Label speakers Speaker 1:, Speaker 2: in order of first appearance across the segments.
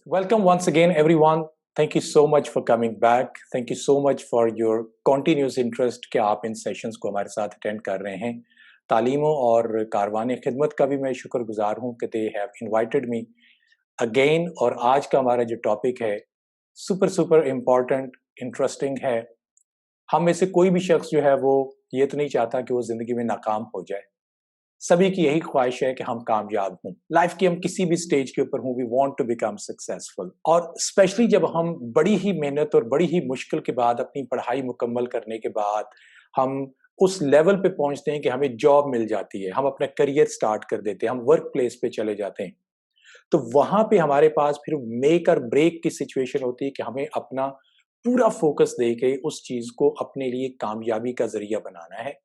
Speaker 1: Welcome once again, everyone. Thank you so much for coming back. Thank you so much for your continuous interest कि आप इन sessions को हमारे साथ attend कर रहे हैं. तालीमों और कारवान खिदमत का भी मैं शुक्रगुजार हूँ कि they have invited me again. और आज का हमारा जो टॉपिक है सुपर सुपर इम्पॉर्टेंट इंटरेस्टिंग है. हम में से कोई भी शख्स जो है वो ये तो नहीं चाहता कि वो ज़िंदगी में नाकाम हो जाए. सभी की यही ख्वाहिश है कि हम कामयाब हों. लाइफ की हम किसी भी स्टेज के ऊपर हों, we want to become successful. और स्पेशली जब हम बड़ी ही मेहनत और बड़ी ही मुश्किल के बाद अपनी पढ़ाई मुकम्मल करने के बाद हम उस लेवल पे पहुंचते हैं कि हमें जॉब मिल जाती है, हम अपना करियर स्टार्ट कर देते हैं, हम वर्क प्लेस पे चले जाते हैं, तो वहां पे हमारे पास फिर मेक और ब्रेक की सिचुएशन होती है कि हमें अपना पूरा फोकस दे के उस चीज को अपने लिए कामयाबी का जरिया बनाना है.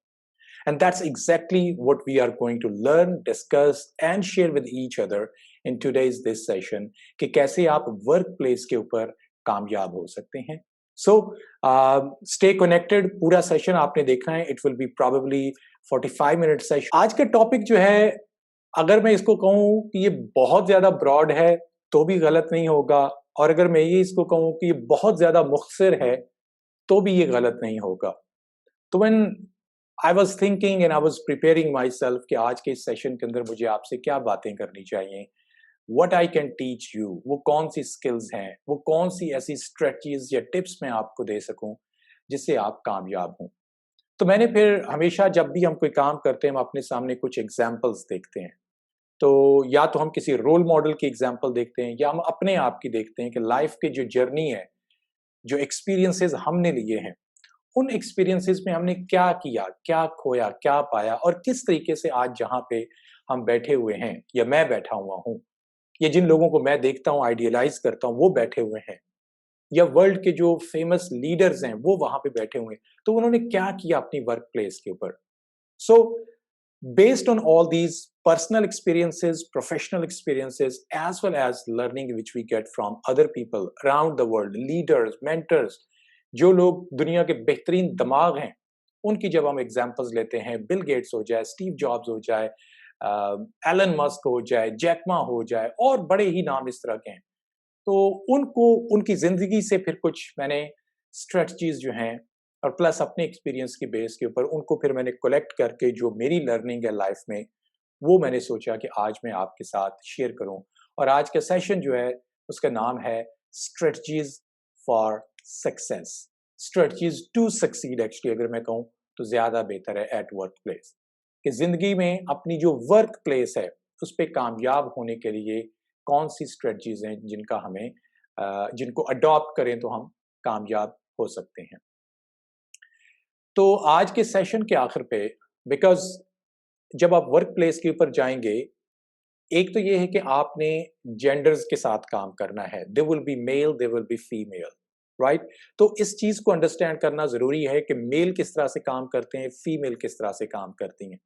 Speaker 1: And that's exactly what we are going to learn, discuss and share with each other in today's this session कि कैसे आप वर्क प्लेस के ऊपर कामयाब हो सकते हैं. So stay connected. पूरा सेशन आपने देखना है. It will be probably 45-minute session. आज का टॉपिक जो है, अगर मैं इसको कहूँ कि ये बहुत ज्यादा ब्रॉड है तो भी गलत नहीं होगा, और अगर मैं ये इसको कहूँ कि ये बहुत ज्यादा मुख्तसर है तो भी ये गलत नहीं होगा. तो when I was thinking and I was preparing myself कि आज के इस सेशन के अंदर मुझे आपसे क्या बातें करनी चाहिए, what I can teach you, वो कौन सी स्किल्स हैं, वो कौन सी ऐसी स्ट्रेटजीज या टिप्स मैं आपको दे सकूं जिससे आप कामयाब हों. तो मैंने फिर हमेशा जब भी हम कोई काम करते हैं हम अपने सामने कुछ एग्जाम्पल्स देखते हैं. तो या तो हम किसी रोल मॉडल की एग्जाम्पल देखते हैं या हम अपने आप की देखते हैं कि लाइफ की जो जर्नी है, जो एक्सपीरियंसेस हमने लिए हैं, उन एक्सपीरियंसेस में हमने क्या किया, क्या खोया, क्या पाया, और किस तरीके से आज जहाँ पे हम बैठे हुए हैं या मैं बैठा हुआ हूँ, या जिन लोगों को मैं देखता हूँ, आइडियलाइज करता हूँ, वो बैठे हुए हैं, या वर्ल्ड के जो फेमस लीडर्स हैं वो वहां पे बैठे हुए हैं, तो उन्होंने क्या किया अपनी वर्क प्लेस के ऊपर. सो based on all these personal experiences, professional experiences, as well as learning which we get from other people around the world, leaders, mentors, जो लोग दुनिया के बेहतरीन दिमाग हैं, उनकी जब हम एग्जाम्पल्स लेते हैं, बिल गेट्स हो जाए, स्टीव जॉब्स हो जाए, एलन मस्क हो जाए, जैकमा हो जाए, और बड़े ही नाम इस तरह के हैं, तो उनको उनकी जिंदगी से फिर कुछ मैंने स्ट्रेटजीज जो हैं और प्लस अपने एक्सपीरियंस की बेस के ऊपर उनको फिर मैंने कलेक्ट करके जो मेरी लर्निंग है लाइफ में, वो मैंने सोचा कि आज मैं आपके साथ शेयर करूं. और आज का सेशन जो है उसका नाम है strategies for success, strategies to succeed. Actually अगर मैं कहूँ तो ज्यादा बेहतर है एट वर्क प्लेस, कि जिंदगी में अपनी जो वर्क प्लेस है उस पर कामयाब होने के लिए कौन सी स्ट्रेटजीज हैं जिनका हमें जिनको अडॉप्ट करें तो हम कामयाब हो सकते हैं. तो आज के सेशन के आखिर पे, बिकॉज जब आप वर्क प्लेस के ऊपर जाएंगे, एक तो ये है कि आपने जेंडर्स के साथ काम करना है. They will be male, they will be female, right. तो इस चीज को अंडरस्टैंड करना जरूरी है कि मेल किस तरह से काम करते हैं, फीमेल किस तरह से काम करती हैं.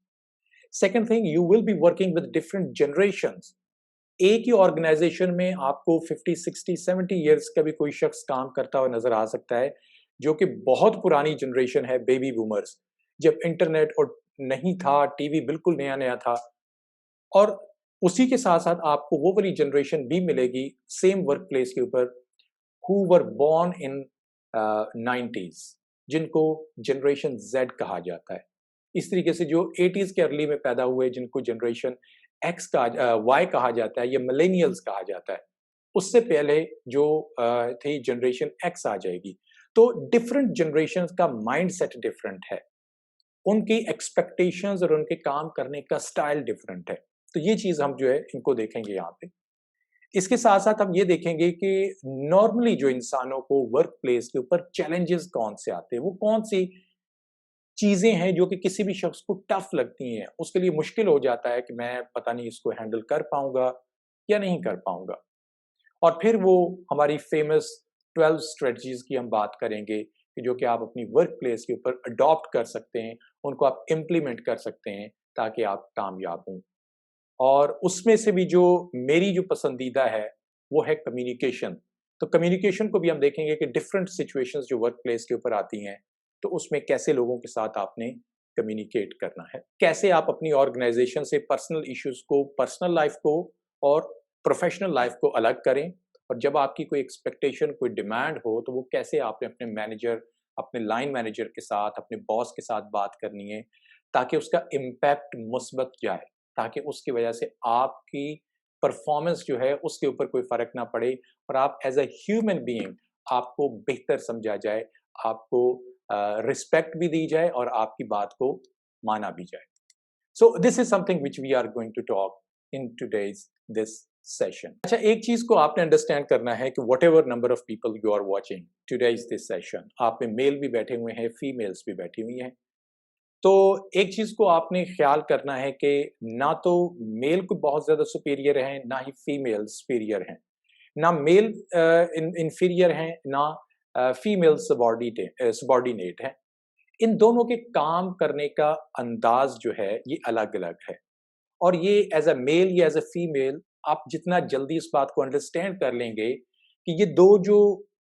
Speaker 1: Second thing, you will be working with different generations. एक ही ऑर्गेनाइजेशन में आपको 50, 60, 70 ईयर्स का भी कोई शख्स काम करता हुआ नजर आ सकता है, जो कि बहुत पुरानी जनरेशन है, बेबी बूमर्स, जब इंटरनेट और नहीं था, टीवी बिल्कुल नया नया था. और उसी के साथ साथ आपको वो वाली जनरेशन भी मिलेगी सेम वर्क प्लेस के ऊपर, who were born in 90s, जिनको जनरेशन जेड कहा जाता है. इस तरीके से जो 80s के अर्ली में पैदा हुए, जिनको जनरेशन एक्स का वाई कहा जाता है या मिलेनियल्स कहा जाता है, उससे पहले जो थी जनरेशन एक्स आ जाएगी. तो डिफरेंट जनरेशन का माइंड सेट डिफरेंट है, उनकी एक्सपेक्टेशंस और उनके काम करने का स्टाइल डिफरेंट है. तो ये चीज हम जो है इनको देखेंगे यहाँ पे. इसके साथ साथ हम ये देखेंगे कि नॉर्मली जो इंसानों को वर्क प्लेस के ऊपर चैलेंजेस कौन से आते हैं, वो कौन सी चीजें हैं जो कि किसी भी शख्स को टफ लगती हैं, उसके लिए मुश्किल हो जाता है कि मैं पता नहीं इसको हैंडल कर पाऊंगा या नहीं कर पाऊंगा. और फिर वो हमारी फेमस 12 स्ट्रेटजीज की हम बात करेंगे कि जो कि आप अपनी वर्क प्लेस के ऊपर अडॉप्ट कर सकते हैं, उनको आप इम्प्लीमेंट कर सकते हैं ताकि आप कामयाब हों. और उसमें से भी जो मेरी जो पसंदीदा है वो है कम्युनिकेशन. तो कम्युनिकेशन को भी हम देखेंगे कि डिफरेंट सिचुएशंस जो वर्क प्लेस के ऊपर आती हैं, तो उसमें कैसे लोगों के साथ आपने कम्युनिकेट करना है, कैसे आप अपनी ऑर्गेनाइजेशन से पर्सनल इश्यूज को, पर्सनल लाइफ को और प्रोफेशनल लाइफ को अलग करें, और जब आपकी कोई एक्सपेक्टेशन, कोई डिमांड हो, तो वो कैसे आपने अपने मैनेजर, अपने लाइन मैनेजर के साथ, अपने बॉस के साथ बात करनी है, ताकि उसका इम्पैक्ट मुस्बत जाए, ताकि उसकी वजह से आपकी परफॉर्मेंस जो है उसके ऊपर कोई फ़र्क ना पड़े और आप एज़ अ ह्यूमन बीइंग आपको बेहतर समझा जाए, आपको रिस्पेक्ट भी दी जाए और आपकी बात को माना भी जाए। So this is something which we are going to talk in today's this session. अच्छा, एक चीज को आपने अंडरस्टैंड करना है कि whatever number of people you are watching today's this session, आप में मेल भी बैठे हुए हैं, फीमेल्स भी बैठी हुई हैं, तो एक चीज को आपने ख्याल करना है कि ना तो मेल को बहुत ज्यादा सुपीरियर हैं, ना ही फीमेल सुपीरियर हैं, ना मेल इंफीरियर हैं, ना फीमेल सबॉर्डिनेट हैं। इन दोनों के काम करने का अंदाज जो है ये अलग अलग है, और ये एज अ मेल या एज अ फीमेल आप जितना जल्दी इस बात को अंडरस्टैंड कर लेंगे कि ये दो जो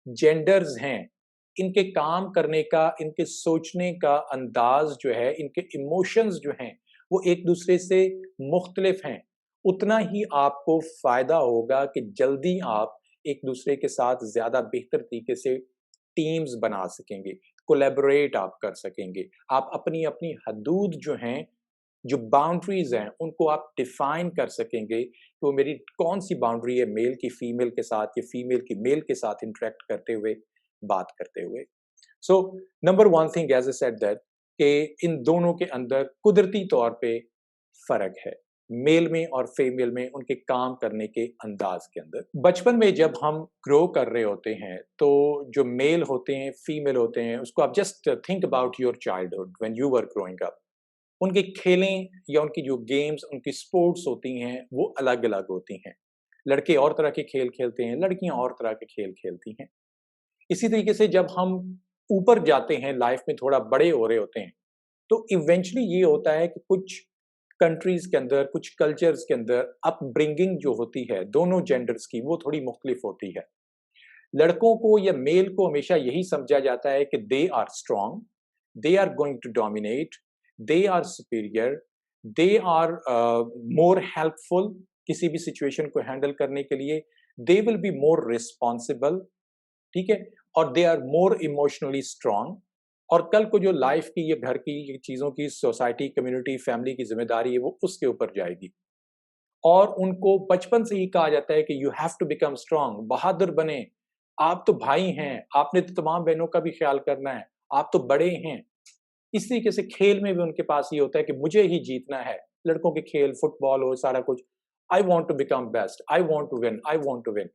Speaker 1: जेंडर्स हैं, इनके काम करने का, इनके सोचने का अंदाज जो है, इनके इमोशंस जो हैं वो एक दूसरे से मुख्तलिफ हैं, उतना ही आपको फायदा होगा कि जल्दी आप एक दूसरे के साथ ज्यादा बेहतर तरीके से टीम्स बना सकेंगे, कोलैबोरेट आप कर सकेंगे, आप अपनी अपनी हदूद जो हैं, जो बाउंड्रीज हैं, उनको आप डिफाइन कर सकेंगे कि वो मेरी कौन सी बाउंड्री है मेल की फीमेल के साथ या फीमेल की मेल के साथ इंटरेक्ट करते हुए, बात करते हुए। So number one thing as a said that कि इन दोनों के अंदर कुदरती तौर पे फर्क है, मेल में और फीमेल में, उनके काम करने के अंदाज के अंदर। बचपन में जब हम ग्रो कर रहे होते हैं तो जो मेल होते हैं, फीमेल होते हैं, उसको आप just think about your childhood when you were growing up. उनके खेलें या उनकी जो गेम्स, उनकी स्पोर्ट्स होती हैं वो अलग अलग होती हैं। लड़के और तरह के खेल खेलते हैं, लड़कियां और तरह के खेल खेलती हैं। इसी तरीके से जब हम ऊपर जाते हैं, लाइफ में थोड़ा बड़े हो रहे होते हैं, तो इवेंचुअली ये होता है कि कुछ कंट्रीज के अंदर, कुछ कल्चर्स के अंदर अपब्रिंगिंग जो होती है दोनों जेंडर्स की, वो थोड़ी मुख्तलिफ होती है। लड़कों को या मेल को हमेशा यही समझा जाता है कि they are strong, they are going to dominate, they are superior, they are more helpful किसी भी सिचुएशन को हैंडल करने के लिए, they will be more responsible, ठीक है, और they are more emotionally strong. और कल को जो लाइफ की, ये घर की, ये चीजों की, सोसाइटी, कम्युनिटी, फैमिली की जिम्मेदारी है वो उसके ऊपर जाएगी। और उनको बचपन से ही कहा जाता है कि you have to become strong, बहादुर बने, आप तो भाई हैं, आपने तो तमाम बहनों का भी ख्याल करना है, आप तो बड़े हैं। इस तरीके से खेल में भी उनके पास ये होता है कि मुझे ही जीतना है। लड़कों के खेल, फुटबॉल हो, सारा कुछ, I want to become best, I want to win, I want to win.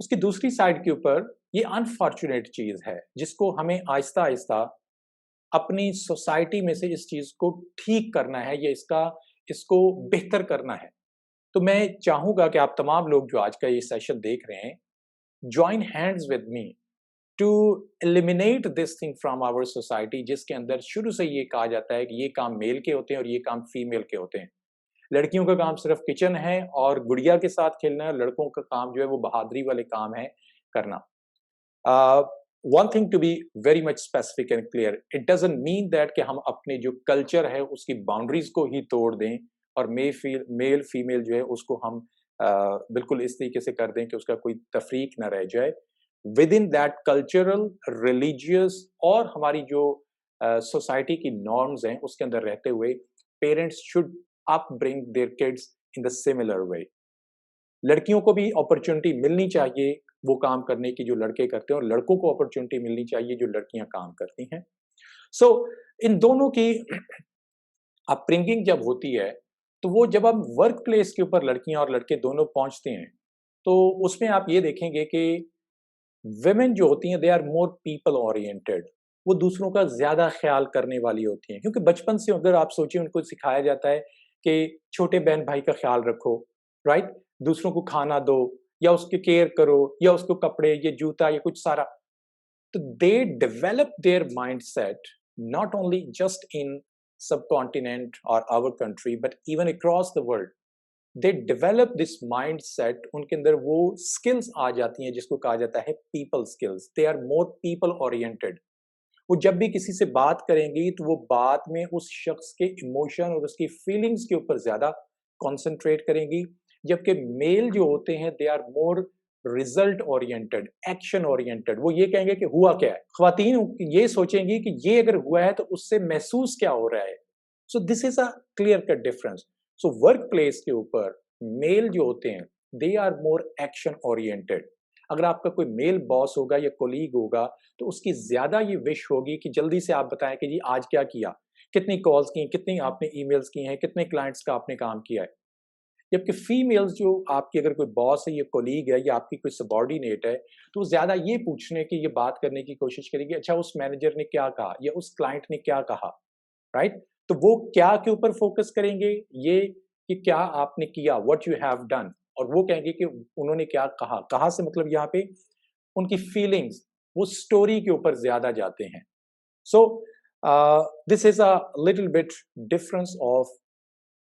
Speaker 1: उसकी दूसरी साइड के ऊपर ये अनफॉर्चुनेट चीज है जिसको हमें आहिस्ता आहिस्ता अपनी सोसाइटी में से इस चीज को ठीक करना है, या इसको बेहतर करना है। तो मैं चाहूंगा कि आप तमाम लोग जो आज का ये सेशन देख रहे हैं, join hands with me to eliminate this thing from our society, जिसके अंदर शुरू से ये कहा जाता है कि ये काम मेल के होते हैं और ये काम फीमेल के होते हैं। लड़कियों का काम सिर्फ किचन है और गुड़िया के साथ खेलना है, लड़कों का काम जो है वो बहादुरी वाले काम है करना। One thing to be very much specific and clear, it doesn't mean that कि हम अपने जो कल्चर है उसकी बाउंड्रीज को ही तोड़ दें और मेल फीमेल जो है उसको हम बिल्कुल इस तरीके से कर दें कि उसका कोई तफरीक न रह जाए। With in that cultural, religious और हमारी जो सोसाइटी की नॉर्म्स हैं उसके अंदर रहते हुए parents should upbring their kids in the similar way. लड़कियों को भी अपॉर्चुनिटी मिलनी चाहिए वो काम करने की जो लड़के करते हैं, और लड़कों को अपॉर्चुनिटी मिलनी चाहिए जो लड़कियां काम करती हैं। सो इन दोनों की अपब्रिंगिंग जब होती है, तो वो जब हम वर्क प्लेस के ऊपर लड़कियां और लड़के दोनों पहुंचते हैं, तो उसमें आप ये देखेंगे कि विमेन जो होती हैं they are more people oriented, वो दूसरों का ज्यादा ख्याल करने वाली होती हैं, क्योंकि बचपन से अगर आप सोचिए उनको सिखाया जाता है कि छोटे बहन भाई का ख्याल रखो, राइट, दूसरों को खाना दो या उसकी केयर करो या उसको कपड़े, ये जूता, ये कुछ सारा। तो they develop their mind set not only just in subcontinent और our country but even across the world. They develop this mind set, उनके अंदर वो स्किल्स आ जाती हैं जिसको कहा जाता है people skills. They are more people oriented. वो जब भी किसी से बात करेंगी तो वो बात में उस शख्स के इमोशन और उसकी फीलिंग्स के ऊपर ज्यादा कॉन्सेंट्रेट करेंगी, जबकि मेल जो होते हैं they are more result oriented, action oriented, वो ये कहेंगे कि हुआ क्या है। ख्वातीन ये सोचेंगी कि ये अगर हुआ है तो उससे महसूस क्या हो रहा है। So this is a clear cut difference. So work place के ऊपर मेल जो होते हैं they are more action oriented. अगर आपका कोई मेल बॉस होगा या कोलीग होगा तो उसकी ज्यादा ये विश होगी कि जल्दी से आप बताएं कि जी आज क्या किया, कितनी कॉल्स की, कितनी आपने ईमेल्स की हैं, कितने क्लाइंट्स का आपने काम किया है। जबकि फीमेल्स जो आपकी अगर कोई बॉस है या कोलीग है या आपकी कोई सबॉर्डिनेट है तो वो ज्यादा ये पूछने की, ये बात करने की कोशिश करेगी अच्छा उस मैनेजर ने क्या कहा या उस क्लाइंट ने क्या कहा, राइट। तो वो क्या के ऊपर फोकस करेंगे, ये कि क्या आपने किया, व्हाट यू हैव डन, और वो कहेंगे कि उन्होंने क्या कहा। कहा से मतलब यहाँ पे उनकी फीलिंग्स, वो स्टोरी के ऊपर ज्यादा जाते हैं। So this is a little bit difference of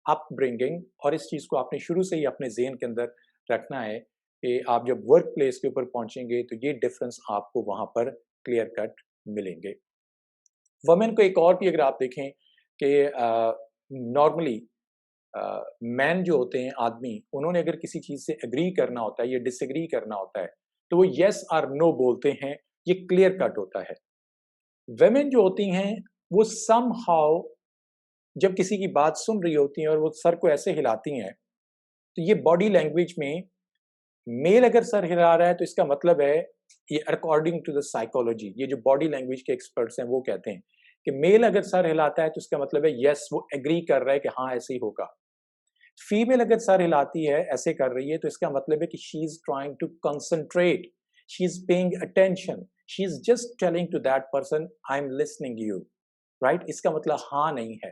Speaker 1: upbringing, और इस चीज को आपने शुरू से ही अपने ज़हन के अंदर रखना है कि आप जब वर्क प्लेस के ऊपर पहुंचेंगे तो ये डिफरेंस आपको वहां पर क्लियर कट मिलेंगे। वमेन को एक और भी अगर आप देखें कि नॉर्मली मैन जो होते हैं आदमी, उन्होंने अगर किसी चीज से एग्री करना होता है या डिसएग्री करना होता है तो वो यस और नो बोलते हैं, ये क्लियर कट होता है। वेमेन जो होती हैं वो सम हाउ जब किसी की बात सुन रही होती हैं और वो सर को ऐसे हिलाती हैं तो ये बॉडी लैंग्वेज में, मेल अगर सर हिला रहा है तो इसका मतलब है, ये अकॉर्डिंग टू द साइकोलॉजी, ये जो बॉडी लैंग्वेज के एक्सपर्ट्स हैं वो कहते हैं कि मेल अगर सर हिलाता है तो इसका मतलब है यस वो एग्री कर रहा है कि हाँ ऐसे ही होगा। फीमेल अगर सर हिलाती है, ऐसे कर रही है, तो इसका मतलब है कि she is trying to concentrate, she is paying attention, she is just telling to that person I am listening you, right. इसका मतलब हाँ नहीं है।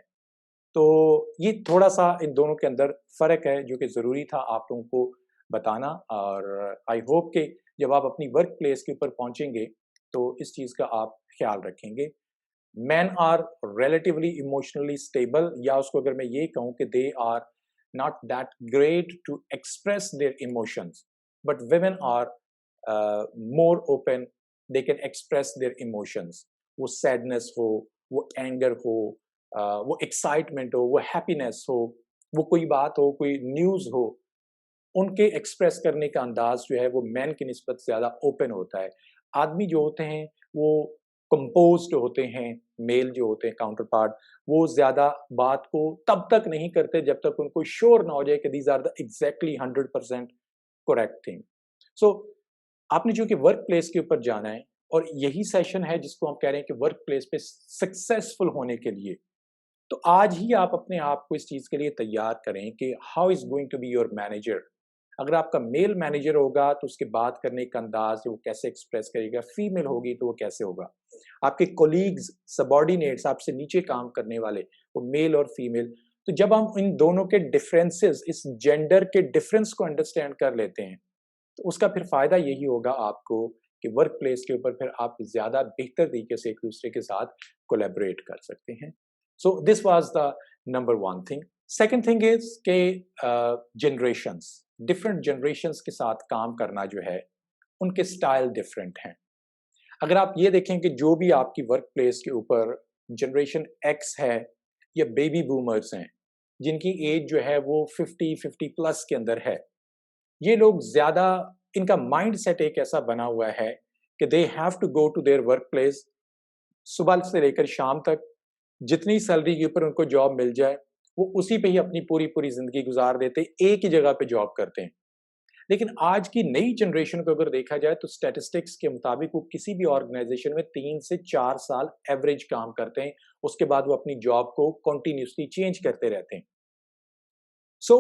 Speaker 1: तो ये थोड़ा सा इन दोनों के अंदर फर्क है जो कि जरूरी था आप लोगों को बताना, और आई होप कि जब आप अपनी वर्क प्लेस के ऊपर पहुंचेंगे तो इस चीज का आप ख्याल रखेंगे। Man are relatively emotionally stable, या उसको अगर मैं ये कहूँ कि they are not that great to express their emotions, but women are more open, they can express their emotions, वो sadness हो, वो anger हो, वो excitement हो, वो happiness हो, वो कोई बात हो, कोई news हो, उनके एक्सप्रेस करने का अंदाज जो है वो मैन की निस्बत ज़्यादा ओपन होता है। आदमी जो होते हैं वो कंपोज्ड होते हैं, मेल जो होते हैं काउंटर पार्ट, वो ज़्यादा बात को तब तक नहीं करते जब तक उनको श्योर ना हो जाए कि these are the exactly 100% correct thing. So आपने जो कि वर्क प्लेस के ऊपर जाना है, और यही सेशन है जिसको हम कह रहे हैं कि वर्क प्लेस पे सक्सेसफुल होने के लिए, तो आज ही आप अपने आप को इस चीज़ के लिए तैयार करें कि how is going to be your manager. अगर आपका मेल मैनेजर होगा तो उसके बात करने का अंदाज वो कैसे एक्सप्रेस करेगा, फीमेल होगी तो वो कैसे होगा, आपके कोलीग्स, सबॉर्डिनेट्स, आपसे नीचे काम करने वाले, वो मेल और फीमेल। तो जब हम इन दोनों के डिफरेंसेस, इस जेंडर के डिफरेंस को अंडरस्टैंड कर लेते हैं तो उसका फिर फायदा यही होगा आपको कि वर्क प्लेस के ऊपर फिर आप ज्यादा बेहतर तरीके से एक दूसरे के साथ कोलैबोरेट कर सकते हैं। So this was the number one thing. Second thing is के जनरेशंस, डिफरेंट जनरेशंस के साथ काम करना जो है उनके स्टाइल डिफरेंट हैं। अगर आप ये देखें कि जो भी आपकी वर्क प्लेस के ऊपर जनरेशन एक्स है या बेबी बूमर्स हैं, जिनकी एज जो है वो 50 प्लस के अंदर है, ये लोग ज्यादा, इनका माइंड सेट एक ऐसा बना हुआ है कि they have to go to their work place, सुबह से लेकर शाम तक जितनी सैलरी के ऊपर उनको जॉब मिल जाए वो उसी पे ही अपनी पूरी पूरी जिंदगी गुजार देते, एक ही जगह पे जॉब करते हैं। लेकिन आज की नई जनरेशन को अगर देखा जाए तो स्टैटिस्टिक्स के मुताबिक वो किसी भी ऑर्गेनाइजेशन में 3 से 4 साल एवरेज काम करते हैं, उसके बाद वो अपनी जॉब को कंटिन्यूसली चेंज करते रहते हैं। सो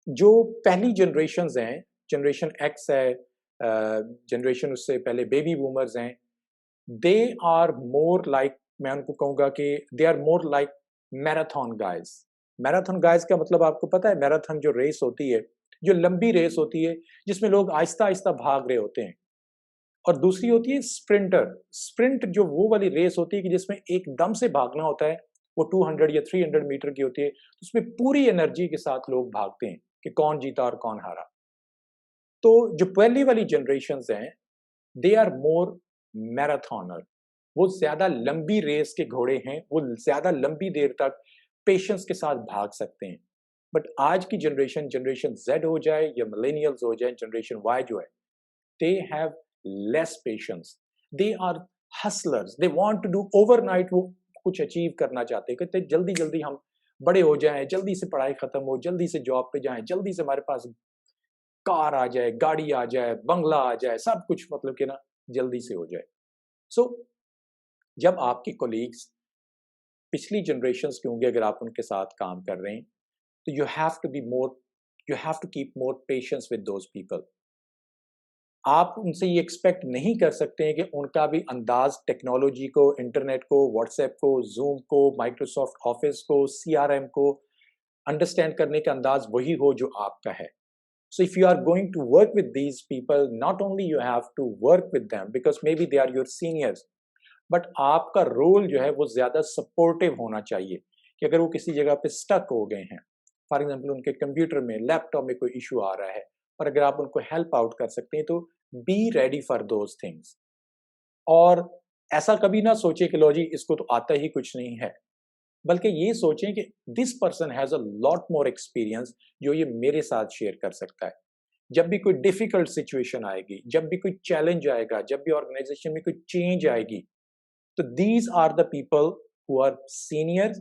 Speaker 1: जो पहली जनरेशंस हैं, जनरेशन एक्स है, जनरेशन उससे पहले बेबी बूमर्स हैं, दे आर मोर लाइक, मैं उनको कहूंगा कि they are more like marathon guys. Marathon guys का मतलब आपको पता है, मैराथन जो रेस होती है, जो लंबी रेस होती है जिसमें लोग आहिस्ता आहिस्ता भाग रहे होते हैं, और दूसरी होती है स्प्रिंटर। स्प्रिंट जो वो वाली रेस होती है कि जिसमें एकदम से भागना होता है, वो 200 या 300 मीटर की होती है, तो उसमें पूरी एनर्जी के साथ लोग भागते हैं कि कौन जीता और कौन हारा। तो जो पहली वाली जनरेशन हैं दे आर मोर मैराथनर, वो ज्यादा लंबी रेस के घोड़े हैं, वो ज्यादा लंबी देर तक पेशेंस के साथ भाग सकते हैं। बट आज की जनरेशन Z हो जाए या मिलेनियल्स हो जाए, जनरेशन Y जो है, they have less patience. They are hustlers. They want to do overnight, वो कुछ अचीव करना चाहते हैं, कहते जल्दी जल्दी हम बड़े हो जाएं, जल्दी से पढ़ाई खत्म हो, जल्दी से जॉब पे जाएं, जल्दी से हमारे पास कार आ जाए, गाड़ी आ जाए, बंगला आ जाए, सब कुछ मतलब कि ना जल्दी से हो जाए. सो जब आपके कोलीग्स पिछली जनरेशन्स के होंगे, अगर आप उनके साथ काम कर रहे हैं, तो you have to keep more patience with those people. आप उनसे ये एक्सपेक्ट नहीं कर सकते हैं कि उनका भी अंदाज टेक्नोलॉजी को, इंटरनेट को, व्हाट्सएप को, जूम को, माइक्रोसॉफ्ट ऑफिस को, सीआरएम को अंडरस्टैंड करने का अंदाज वही हो जो आपका है. So if you are going to work with these people, not only you have to work with them because maybe they are your seniors, but आपका रोल जो है वो ज्यादा सपोर्टिव होना चाहिए कि अगर वो किसी जगह पे स्टक हो गए हैं, फॉर एग्जाम्पल उनके कंप्यूटर में, लैपटॉप में कोई इशू आ रहा है, और अगर आप उनको हेल्प आउट कर सकते हैं तो B ready for those things. और ऐसा कभी ना सोचे कि लो जी इसको तो आता ही कुछ नहीं है, बल्कि ये सोचें कि this person has a lot more experience जो ये मेरे साथ शेयर कर सकता है. जब भी कोई डिफिकल्ट सिचुएशन आएगी, जब भी कोई चैलेंज आएगा, जब भी ऑर्गेनाइजेशन में कोई चेंज आएगी, तो these are the people who are seniors,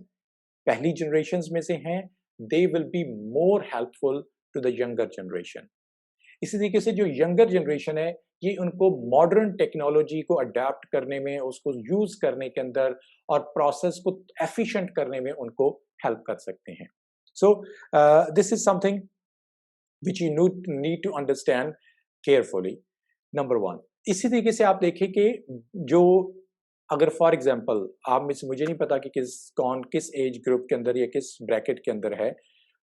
Speaker 1: पहली जनरेशन में से हैं, they will be more helpful to the younger generation. इसी तरीके से जो यंगर जनरेशन है, ये उनको मॉडर्न टेक्नोलॉजी को अडेप्ट करने में, उसको यूज करने के अंदर और प्रोसेस को एफिशिएंट करने में उनको हेल्प कर सकते हैं. So this is something which you need to understand carefully. Number one. इसी तरीके से आप देखें कि जो अगर फॉर एग्जाम्पल आप में से, मुझे नहीं पता कि किस एज ग्रुप के अंदर या किस ब्रैकेट के अंदर है,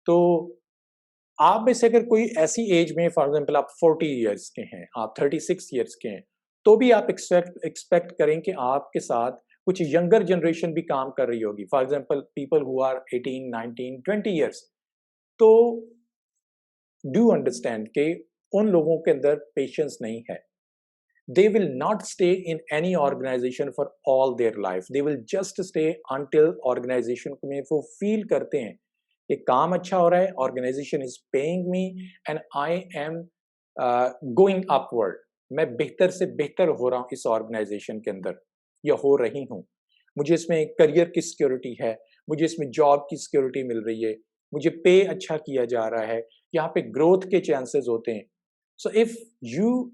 Speaker 1: तो आप में से अगर कोई ऐसी एज में, फॉर एग्जाम्पल आप 40 ईयर्स के हैं, आप 36 ईयर्स के हैं, तो भी आप एक्सपेक्ट करें कि आपके साथ कुछ यंगर जनरेशन भी काम कर रही होगी, for example people who are 18, 19, 20 years. तो डू अंडरस्टैंड कि उन लोगों के अंदर पेशेंस नहीं है. They will not stay in any organization for all their life. They will just stay until organization में वो feel करते हैं कि काम अच्छा हो रहा है, organization is paying me and I am going upward. मैं बेहतर से बेहतर हो रहा हूँ इस organization के अंदर या हो रही हूँ. मुझे इसमें करियर की सिक्योरिटी है, मुझे इसमें जॉब की सिक्योरिटी मिल रही है, मुझे पे अच्छा किया जा रहा है, यहाँ पे ग्रोथ के चांसेस होते हैं. So if you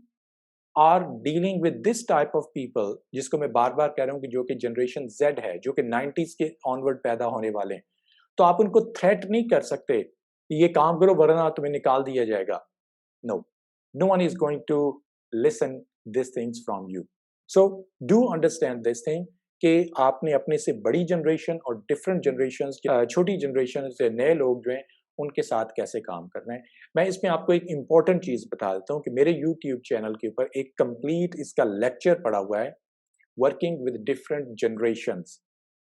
Speaker 1: are dealing with this type of people, जिसको मैं बार बार कह रहा हूँ कि जो कि जनरेशन Z है, जो कि 90s के ऑनवर्ड पैदा होने वाले हैं, तो आप उनको थ्रेट नहीं कर सकते कि ये काम करो वरना तुम्हें निकाल दिया जाएगा. No, no one is going to listen this things from you. So do understand this thing कि आपने अपने से बड़ी जनरेशन और डिफरेंट जनरेशन, छोटी जनरेशन से नए लोग जो हैं उनके साथ कैसे काम करना है. मैं इसमें आपको एक इम्पॉर्टेंट चीज बता देता हूँ कि मेरे YouTube चैनल के ऊपर एक कंप्लीट इसका लेक्चर पड़ा हुआ है, वर्किंग विद डिफरेंट जनरेशंस.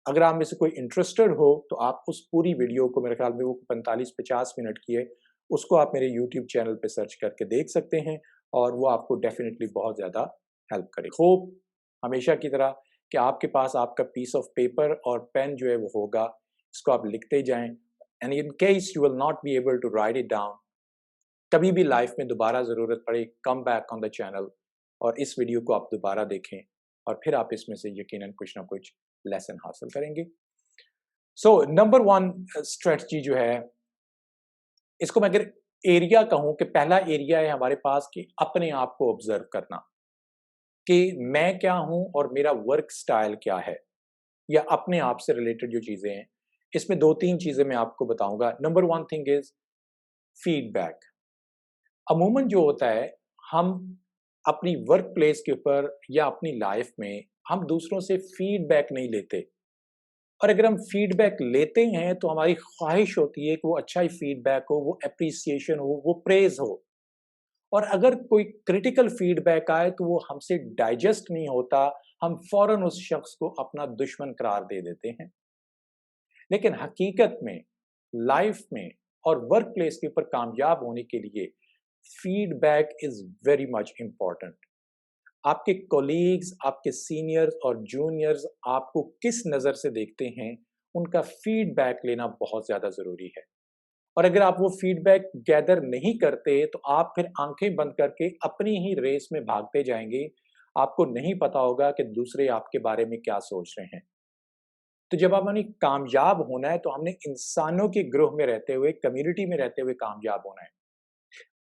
Speaker 1: अगर आप में से कोई इंटरेस्टेड हो तो आप उस पूरी वीडियो को, मेरे ख्याल में वो 45-50 मिनट की है, उसको आप मेरे YouTube चैनल पे सर्च करके देख सकते हैं और वो आपको डेफिनेटली बहुत ज़्यादा हेल्प करे. होप हमेशा की तरह कि आपके पास आपका पीस ऑफ पेपर और पेन जो है वो होगा, इसको आप लिखते जाएं. And in case you will not be able to write it down, कभी भी लाइफ में दोबारा ज़रूरत पड़े, come back on the channel और इस वीडियो को आप दोबारा देखें और फिर आप इसमें से यकीनन कुछ ना कुछ लेसन हासिल करेंगे. सो नंबर वन स्ट्रेटजी जो है, इसको मैं अगर एरिया कहूं कि पहला एरिया है हमारे पास कि अपने आप को ऑब्जर्व करना कि मैं क्या हूं और मेरा वर्क स्टाइल क्या है, या अपने आप से रिलेटेड जो चीजें हैं. इसमें 2-3 चीजें मैं आपको बताऊंगा. Number one thing is feedback. अमूमन जो होता है, हम अपनी वर्क प्लेस के ऊपर या अपनी लाइफ में हम दूसरों से फीडबैक नहीं लेते, और अगर हम फीडबैक लेते हैं तो हमारी ख्वाहिश होती है कि वो अच्छा ही फीडबैक हो, वो अप्रिसिएशन हो, वो प्रेज हो. और अगर कोई क्रिटिकल फीडबैक आए तो वो हमसे डाइजेस्ट नहीं होता, हम फौरन उस शख्स को अपना दुश्मन करार दे देते हैं. लेकिन हकीकत में लाइफ में और वर्क प्लेस के ऊपर कामयाब होने के लिए feedback is very much important. आपके कोलीग्स, आपके सीनियर्स और जूनियर्स आपको किस नज़र से देखते हैं, उनका फीडबैक लेना बहुत ज़्यादा ज़रूरी है. और अगर आप वो फीडबैक गैदर नहीं करते तो आप फिर आंखें बंद करके अपनी ही रेस में भागते जाएंगे। आपको नहीं पता होगा कि दूसरे आपके बारे में क्या सोच रहे हैं। तो जब हमने कामयाब होना है तो हमने इंसानों के ग्रोह में रहते हुए, कम्युनिटी में रहते हुए कामयाब होना है।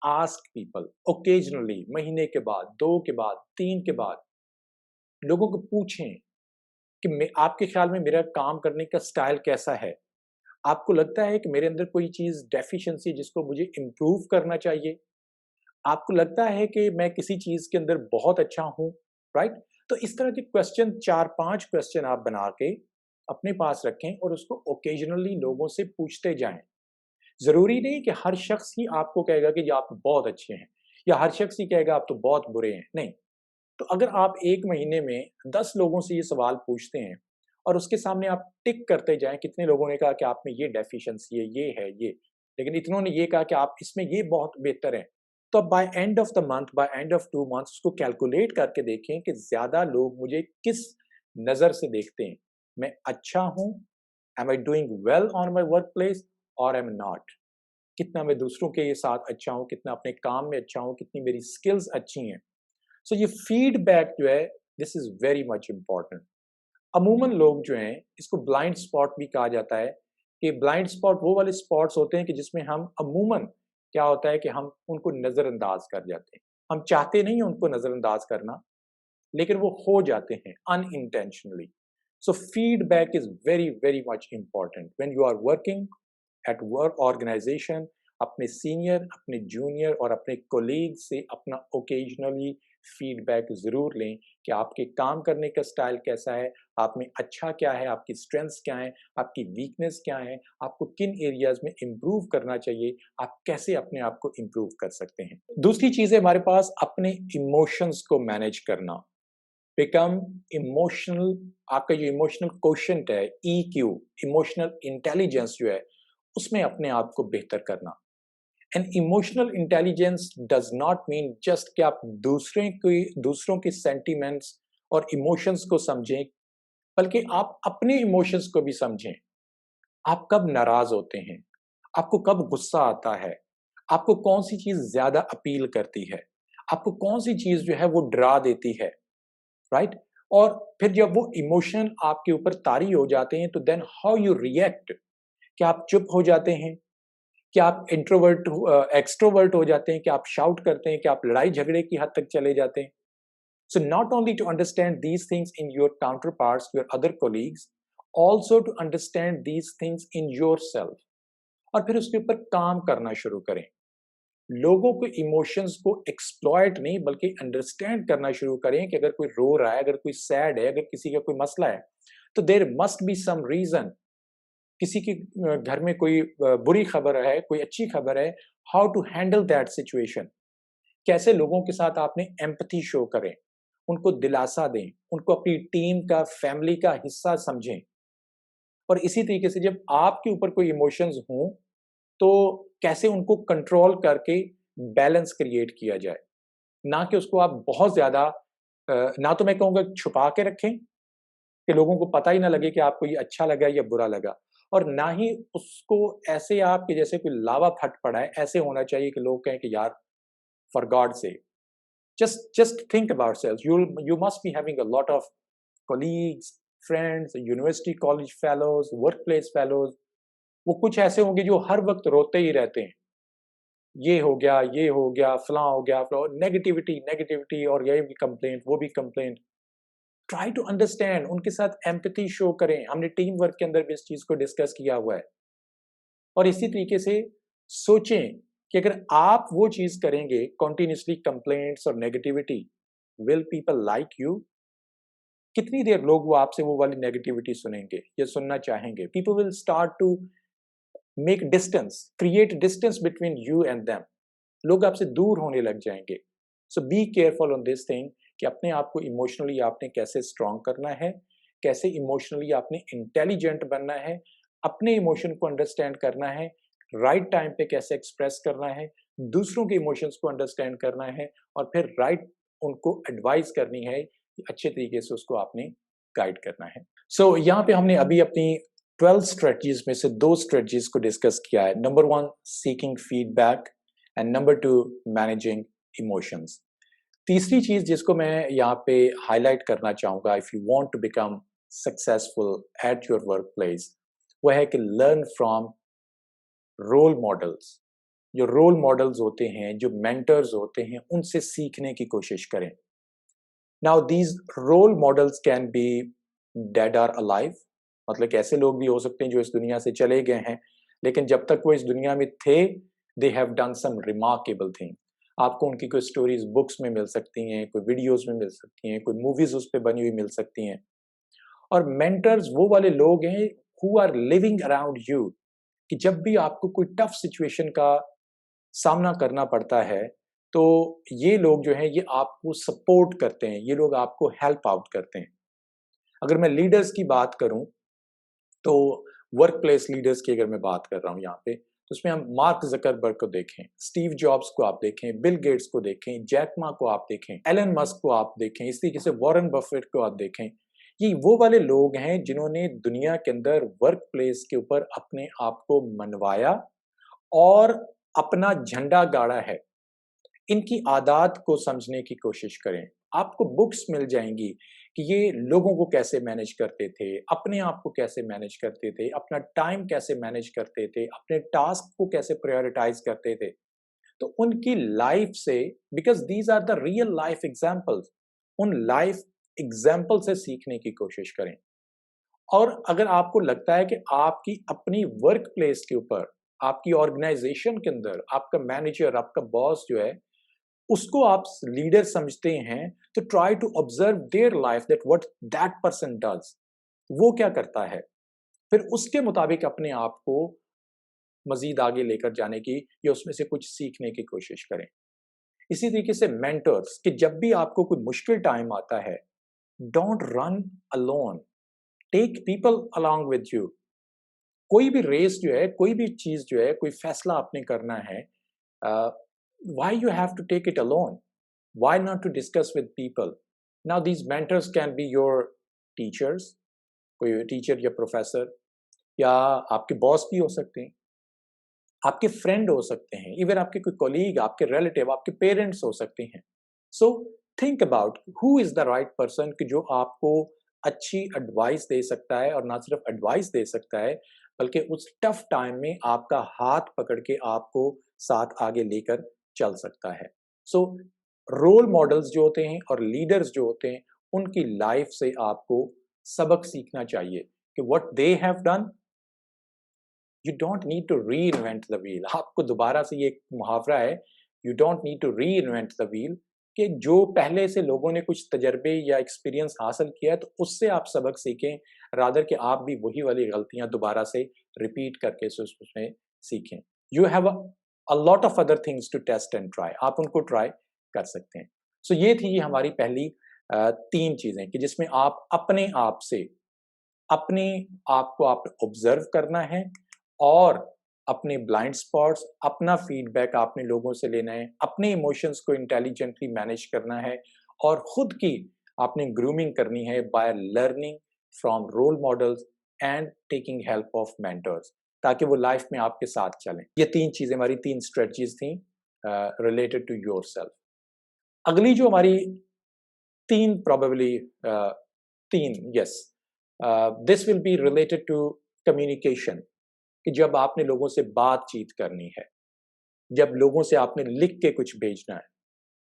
Speaker 1: आस्क पीपल ओकेजनली, महीने के बाद, 2 के बाद, 3 के बाद लोगों को पूछें कि आपके ख्याल में मेरा काम करने का स्टाइल कैसा है? आपको लगता है कि मेरे अंदर कोई चीज़ डेफिशिएंसी जिसको मुझे इम्प्रूव करना चाहिए? आपको लगता है कि मैं किसी चीज़ के अंदर बहुत अच्छा हूँ, राइट? तो इस तरह के क्वेश्चन 4-5 क्वेश्चन आप बना के अपने पास रखें और उसको ओकेजनली लोगों से पूछते जाएँ। ज़रूरी नहीं कि हर शख्स ही आपको कहेगा कि ये आप बहुत अच्छे हैं या हर शख्स ही कहेगा आप तो बहुत बुरे हैं, नहीं। तो अगर आप 1 महीने में 10 लोगों से ये सवाल पूछते हैं और उसके सामने आप टिक करते जाएँ, कितने लोगों ने कहा कि आप में ये डेफिशिएंसी है, ये है, ये। लेकिन इतनों ने ये कहा कि आप इसमें ये बहुत बेहतर हैं। तो अब by end of the month, by end of 2 months उसको कैलकुलेट करके देखें कि ज़्यादा लोग मुझे किस नज़र से देखते हैं। मैं अच्छा हूँ? Am I doing well on my work place और एम नॉट? कितना मैं दूसरों के साथ अच्छा हूँ, कितना अपने काम में अच्छा हूँ, कितनी मेरी स्किल्स अच्छी हैं। सो ये फीडबैक जो है, this is very much important. अमूमन लोग जो हैं, इसको ब्लाइंड स्पॉट भी कहा जाता है कि ब्लाइंड स्पॉट वो वाले स्पॉट्स होते हैं कि जिसमें हम अमूमन क्या होता है कि हम उनको नज़रअंदाज कर जाते हैं। हम चाहते नहीं हैं उनको नज़रअंदाज करना, लेकिन वो हो जाते हैं unintentionally. So feedback is very, very much important when you are working at work organization. अपने सीनियर, अपने जूनियर और अपने कोलीग से अपना ओकेजनली फीडबैक ज़रूर लें कि आपके काम करने का स्टाइल कैसा है, आप में अच्छा क्या है, आपकी स्ट्रेंथ्स क्या हैं, आपकी वीकनेस क्या है, आपको किन एरियाज़ में इम्प्रूव करना चाहिए, आप कैसे अपने आप को इम्प्रूव कर सकते हैं। दूसरी चीज़ है हमारे पास अपने इमोशंस को मैनेज करना। बिकम इमोशनल, आपका जो इमोशनल क्वोशंट है, ईक्यू, इमोशनल इंटेलिजेंस जो है, उसमें अपने आप को बेहतर करना। And emotional intelligence does not mean just कि आप दूसरों के सेंटिमेंट्स और इमोशंस को समझें, बल्कि आप अपने इमोशंस को भी समझें। आप कब नाराज होते हैं, आपको कब गुस्सा आता है, आपको कौन सी चीज ज्यादा अपील करती है, आपको कौन सी चीज जो है वो डरा देती है, राइट? और फिर जब वो इमोशन आपके ऊपर तारी हो जाते हैं तो देन हाउ यू रिएक्ट। क्या आप चुप हो जाते हैं? क्या आप इंट्रोवर्ट एक्सट्रोवर्ट हो जाते हैं? क्या आप शाउट करते हैं? क्या आप लड़ाई झगड़े की हद तक चले जाते हैं? So not only to understand these things in your counter parts, your other colleagues, also to understand these things in your self. और फिर उसके ऊपर काम करना शुरू करें। लोगों के इमोशंस को एक्सप्लॉइट नहीं बल्कि अंडरस्टैंड करना शुरू करें कि अगर कोई रो रहा है, अगर कोई सैड है, अगर किसी का कोई मसला है, तो there must be some reason. किसी के घर में कोई बुरी खबर है, कोई अच्छी खबर है, how to handle that situation. कैसे लोगों के साथ आपने एम्पैथी शो करें, उनको दिलासा दें, उनको अपनी टीम का, फैमिली का हिस्सा समझें। और इसी तरीके से जब आपके ऊपर कोई इमोशंस हों, तो कैसे उनको कंट्रोल करके बैलेंस क्रिएट किया जाए। ना कि उसको आप बहुत ज़्यादा ना तो मैं कहूँगा छुपा के रखें कि लोगों को पता ही ना लगे कि आपको ये अच्छा लगा या बुरा लगा, और ना ही उसको ऐसे आप कि जैसे कोई लावा फट पड़ा है, ऐसे होना चाहिए कि लोग कहें कि यार for God sake, just think about yourselves. You must be having a lot of colleagues, friends, university college fellows, workplace fellows. वो कुछ ऐसे होंगे जो हर वक्त रोते ही रहते हैं, ये हो गया, फलां हो गया, फलां, नेगेटिविटी नेगेटिविटी, और ये भी कंप्लेंट, वो भी कंप्लेंट। ट्राई टू अंडरस्टैंड, उनके साथ एम्पैथी शो करें। हमने टीम वर्क के अंदर भी इस चीज़ को डिस्कस किया हुआ है। और इसी तरीके से सोचें कि अगर आप वो चीज़ करेंगे, कंटीन्यूअसली कंप्लेंट्स और negativity, will people like you? कितनी देर लोग वो आपसे वो वाली नेगेटिविटी सुनेंगे या सुनना चाहेंगे? People will start to make distance, create distance between you and them. लोग आपसे दूर होने लग जाएंगे। So be careful on this thing कि अपने आप को इमोशनली आपने कैसे स्ट्रांग करना है, कैसे इमोशनली आपने इंटेलिजेंट बनना है, अपने इमोशन को अंडरस्टैंड करना है, राइट टाइम पे कैसे एक्सप्रेस करना है, दूसरों के इमोशंस को अंडरस्टैंड करना है, और फिर राइट उनको एडवाइस करनी है, अच्छे तरीके से उसको आपने गाइड करना है। सो यहाँ पे हमने अभी अपनी 12 स्ट्रेटजीज में से 2 स्ट्रेटजीज को डिस्कस किया है। Number 1 seeking feedback and number 2 managing emotions. तीसरी चीज जिसको मैं यहाँ पे हाईलाइट करना चाहूंगा, if you want to become successful at your work place, वह है कि लर्न फ्रॉम रोल मॉडल्स। जो रोल मॉडल्स होते हैं, जो मेंटर्स होते हैं, उनसे सीखने की कोशिश करें। Now these role models can be dead or alive, मतलब कि ऐसे लोग भी हो सकते हैं जो इस दुनिया से चले गए हैं, लेकिन जब तक वो इस दुनिया में थे, they have done some remarkable thing. आपको उनकी कोई स्टोरीज बुक्स में मिल सकती हैं, कोई वीडियोस में मिल सकती हैं, कोई मूवीज उस पर बनी हुई मिल सकती हैं। और मेंटर्स वो वाले लोग हैं who are living around you, कि जब भी आपको कोई टफ सिचुएशन का सामना करना पड़ता है, तो ये लोग जो हैं ये आपको सपोर्ट करते हैं, ये लोग आपको हेल्प आउट करते हैं। अगर मैं लीडर्स की बात करूं, तो वर्क प्लेस लीडर्स की अगर मैं बात कर रहा हूं यहाँ पे, तो उसमें हम मार्क जकरबर्ग को देखें, स्टीव जॉब्स को आप देखें, बिल गेट्स को देखें, जैक मा को आप देखें, एलन मस्क को आप देखें, इस तरीके से वॉरेन बफेट को आप देखें। ये वो वाले लोग हैं जिन्होंने दुनिया के अंदर वर्क प्लेस के ऊपर अपने आप को मनवाया और अपना झंडा गाड़ा है। इनकी आदत को समझने की कोशिश करें। आपको बुक्स मिल जाएंगी कि ये लोगों को कैसे मैनेज करते थे, अपने आप को कैसे मैनेज करते थे, अपना टाइम कैसे मैनेज करते थे, अपने टास्क को कैसे प्रायोरिटाइज करते थे। तो उनकी लाइफ से, because these are the real life examples, उन लाइफ एग्जाम्पल से सीखने की कोशिश करें। और अगर आपको लगता है कि आपकी अपनी वर्क प्लेस के ऊपर, आपकी ऑर्गेनाइजेशन के अंदर आपका मैनेजर, आपका बॉस जो है, उसको आप लीडर समझते हैं, तो try to observe their life, that what that person does, वो क्या करता है, फिर उसके मुताबिक अपने आप को मजीद आगे लेकर जाने की या उसमें से कुछ सीखने की कोशिश करें। इसी तरीके से मेंटर्स, कि जब भी आपको कोई मुश्किल टाइम आता है, don't run alone, take people along with you. कोई भी रेस जो है, कोई भी चीज जो है, कोई फैसला आपने करना है, why you have to take it alone? Why not to discuss with people? Now these mentors can be your teachers, कोई टीचर या प्रोफेसर, या आपके बॉस भी हो सकते हैं, आपके फ्रेंड हो सकते हैं, इवन आपके कोई कोलीग, आपके रिलेटिव, आपके पेरेंट्स हो सकते हैं। So think about who is the right person कि जो आपको अच्छी एडवाइस दे सकता है, और ना सिर्फ एडवाइस दे सकता है, बल्कि उस टफ टाइम में आपका हाथ पकड़ के आपको साथ आगे लेकर चल सकता है। सो रोल मॉडल्स जो होते हैं और लीडर्स जो होते हैं, उनकी लाइफ से आपको सबक सीखना चाहिए कि what they have done, you don't need to reinvent the wheel. आपको दोबारा से, ये एक मुहावरा है, you don't need to reinvent the wheel, कि जो पहले से लोगों ने कुछ तजर्बे या एक्सपीरियंस हासिल किया है, तो उससे आप सबक सीखें, रादर कि आप भी वही वाली गलतियां दोबारा से रिपीट करके उसमें सीखें। You have a lot of other things to test and try, आप उनको ट्राई कर सकते हैं। सो ये थी हमारी पहली 3 चीजें, कि जिसमें आप अपने आप से, अपने आप को आप ऑब्जर्व करना है, और अपने ब्लाइंड स्पॉट्स, अपना फीडबैक आपने लोगों से लेना है, अपने इमोशंस को इंटेलिजेंटली मैनेज करना है, और खुद की आपने ग्रूमिंग करनी है by learning from role models and taking help of mentors, ताकि वो लाइफ में आपके साथ चलें। ये 3 चीजें हमारी 3 स्ट्रेटजीज थी रिलेटेड टू योरसेल्फ। अगली जो हमारी 3 probably 3, yes, this will be related to communication, कि जब आपने लोगों से बातचीत करनी है, जब लोगों से आपने लिख के कुछ भेजना है,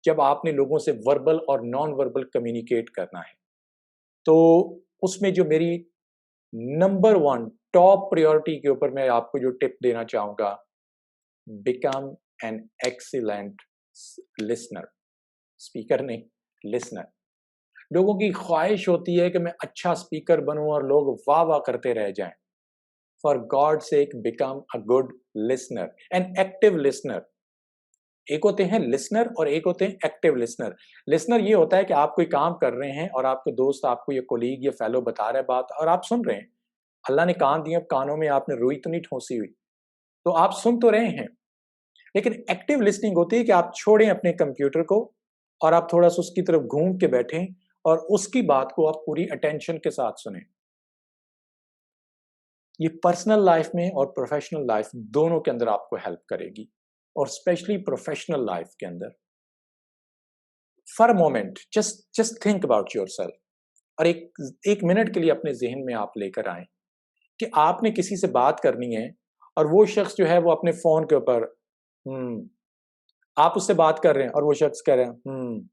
Speaker 1: जब आपने लोगों से वर्बल और नॉन वर्बल कम्युनिकेट करना है, तो उसमें जो मेरी नंबर 1 टॉप प्रायोरिटी के ऊपर मैं आपको जो टिप देना चाहूंगा, become an excellent listener. Speaker नहीं, लिसनर। लोगों की ख्वाहिश होती है कि मैं अच्छा स्पीकर बनूं और लोग वाह वाह करते रह जाएं। For God's sake, become a good listener, an active listener. एक होते हैं लिसनर और एक होते हैं एक्टिव लिसनर। लिसनर ये होता है कि आप कोई काम कर रहे हैं और आपके दोस्त आपको, ये कोलीग या फेलो बता रहा है बात, और आप सुन रहे हैं। अल्लाह ने कान दिए, कानों में आपने रुई तो नहीं ठोसी हुई, तो आप सुन तो रहे हैं। लेकिन एक्टिव लिसनिंग होती है कि आप छोड़ें अपने कंप्यूटर को, और आप थोड़ा सा उसकी तरफ घूम के बैठें, और उसकी बात को आप पूरी अटेंशन के साथ सुनें। ये पर्सनल लाइफ में और प्रोफेशनल लाइफ दोनों के अंदर आपको हेल्प करेगी, और स्पेशली प्रोफेशनल लाइफ के अंदर for a moment just think about yourself, और एक मिनट के लिए अपने जहन में आप लेकर आए कि आपने किसी से बात करनी है और वो शख्स जो है वो अपने फोन के ऊपर आप उससे बात कर रहे हैं और वो शख्स कह रहे हैं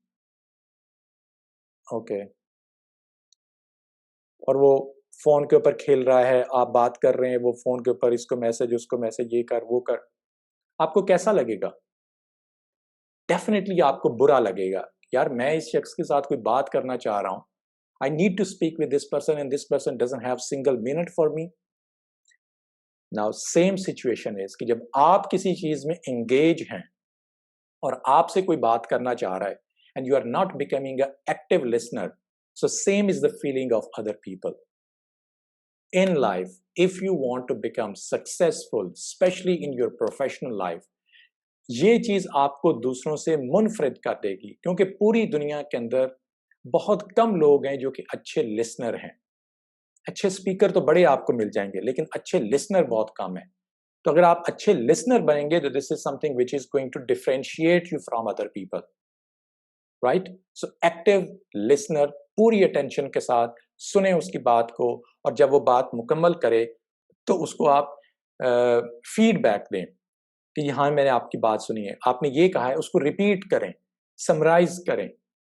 Speaker 1: ओके, और वो फोन के ऊपर खेल रहा है, आप बात कर रहे हैं, वो फोन के ऊपर इसको मैसेज उसको मैसेज, ये कर वो कर, आपको कैसा लगेगा? डेफिनेटली आपको बुरा लगेगा। यार मैं इस शख्स के साथ कोई बात करना चाह रहा हूं, I need to speak with this person and this person doesn't have single minute for me. Now same situation is कि जब आप किसी चीज में एंगेज हैं और आपसे कोई बात करना चाह रहा है and you are not becoming a active listener, so same is the feeling of other people in life. If you want to become successful, especially in your professional life, ये चीज आपको दूसरों से मुनफरिद कर देगी, क्योंकि पूरी दुनिया के अंदर बहुत कम लोग हैं जो कि अच्छे लिसनर हैं। अच्छे स्पीकर तो बड़े आपको मिल जाएंगे, लेकिन अच्छे लिसनर बहुत कम है। तो अगर आप अच्छे लिसनर बनेंगे तो this is something which is going to differentiate you from other people, right? So active listener, पूरी अटेंशन के साथ सुने उसकी बात को, और जब वो बात मुकम्मल करे तो उसको आप फीडबैक दें कि हाँ मैंने आपकी बात सुनी है, आपने ये कहा है, उसको रिपीट करें, समराइज करें,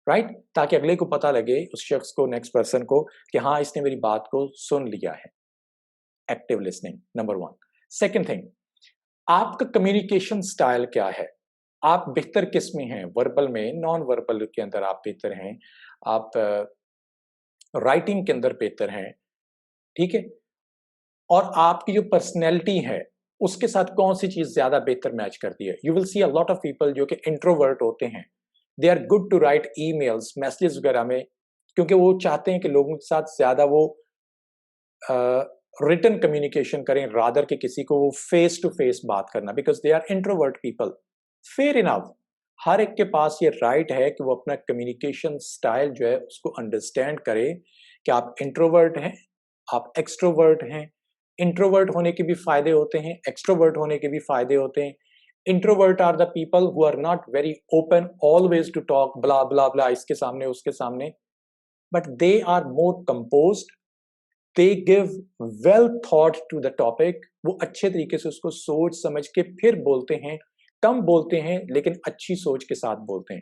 Speaker 1: राइट? ताकि अगले को पता लगे, उस शख्स को, नेक्स्ट पर्सन को, कि हाँ इसने मेरी बात को सुन लिया है। Active listening number 1। Second thing, आपका कम्युनिकेशन स्टाइल क्या है? आप बेहतर किस में हैं? वर्बल में, नॉन वर्बल के अंदर आप बेहतर हैं, आप राइटिंग के अंदर बेहतर हैं, ठीक है? और आपकी जो पर्सनैलिटी है उसके साथ कौन सी चीज ज्यादा बेहतर मैच करती है? You will see a lot of people जो कि इंट्रोवर्ट होते हैं, they are good to write emails, messages वगैरह में, क्योंकि वो चाहते हैं कि लोगों के साथ ज्यादा वो रिटन कम्युनिकेशन करें रादर के किसी को वो फेस टू फेस बात करना, because they are introvert people. Fair enough, हर एक के पास ये राइट है कि वो अपना कम्युनिकेशन स्टाइल जो है उसको अंडरस्टैंड करे कि आप इंट्रोवर्ट हैं, आप एक्सट्रोवर्ट हैं। इंट्रोवर्ट होने के भी फायदे होते हैं, एक्सट्रोवर्ट होने के भी फायदे होते हैं। Introvert are the people who are not very open always to talk blah blah blah, इसके सामने उसके सामने, but they are more composed, they give well thought to the topic, वो अच्छे तरीके से उसको सोच समझ के फिर बोलते हैं, कम बोलते हैं लेकिन अच्छी सोच के साथ बोलते हैं।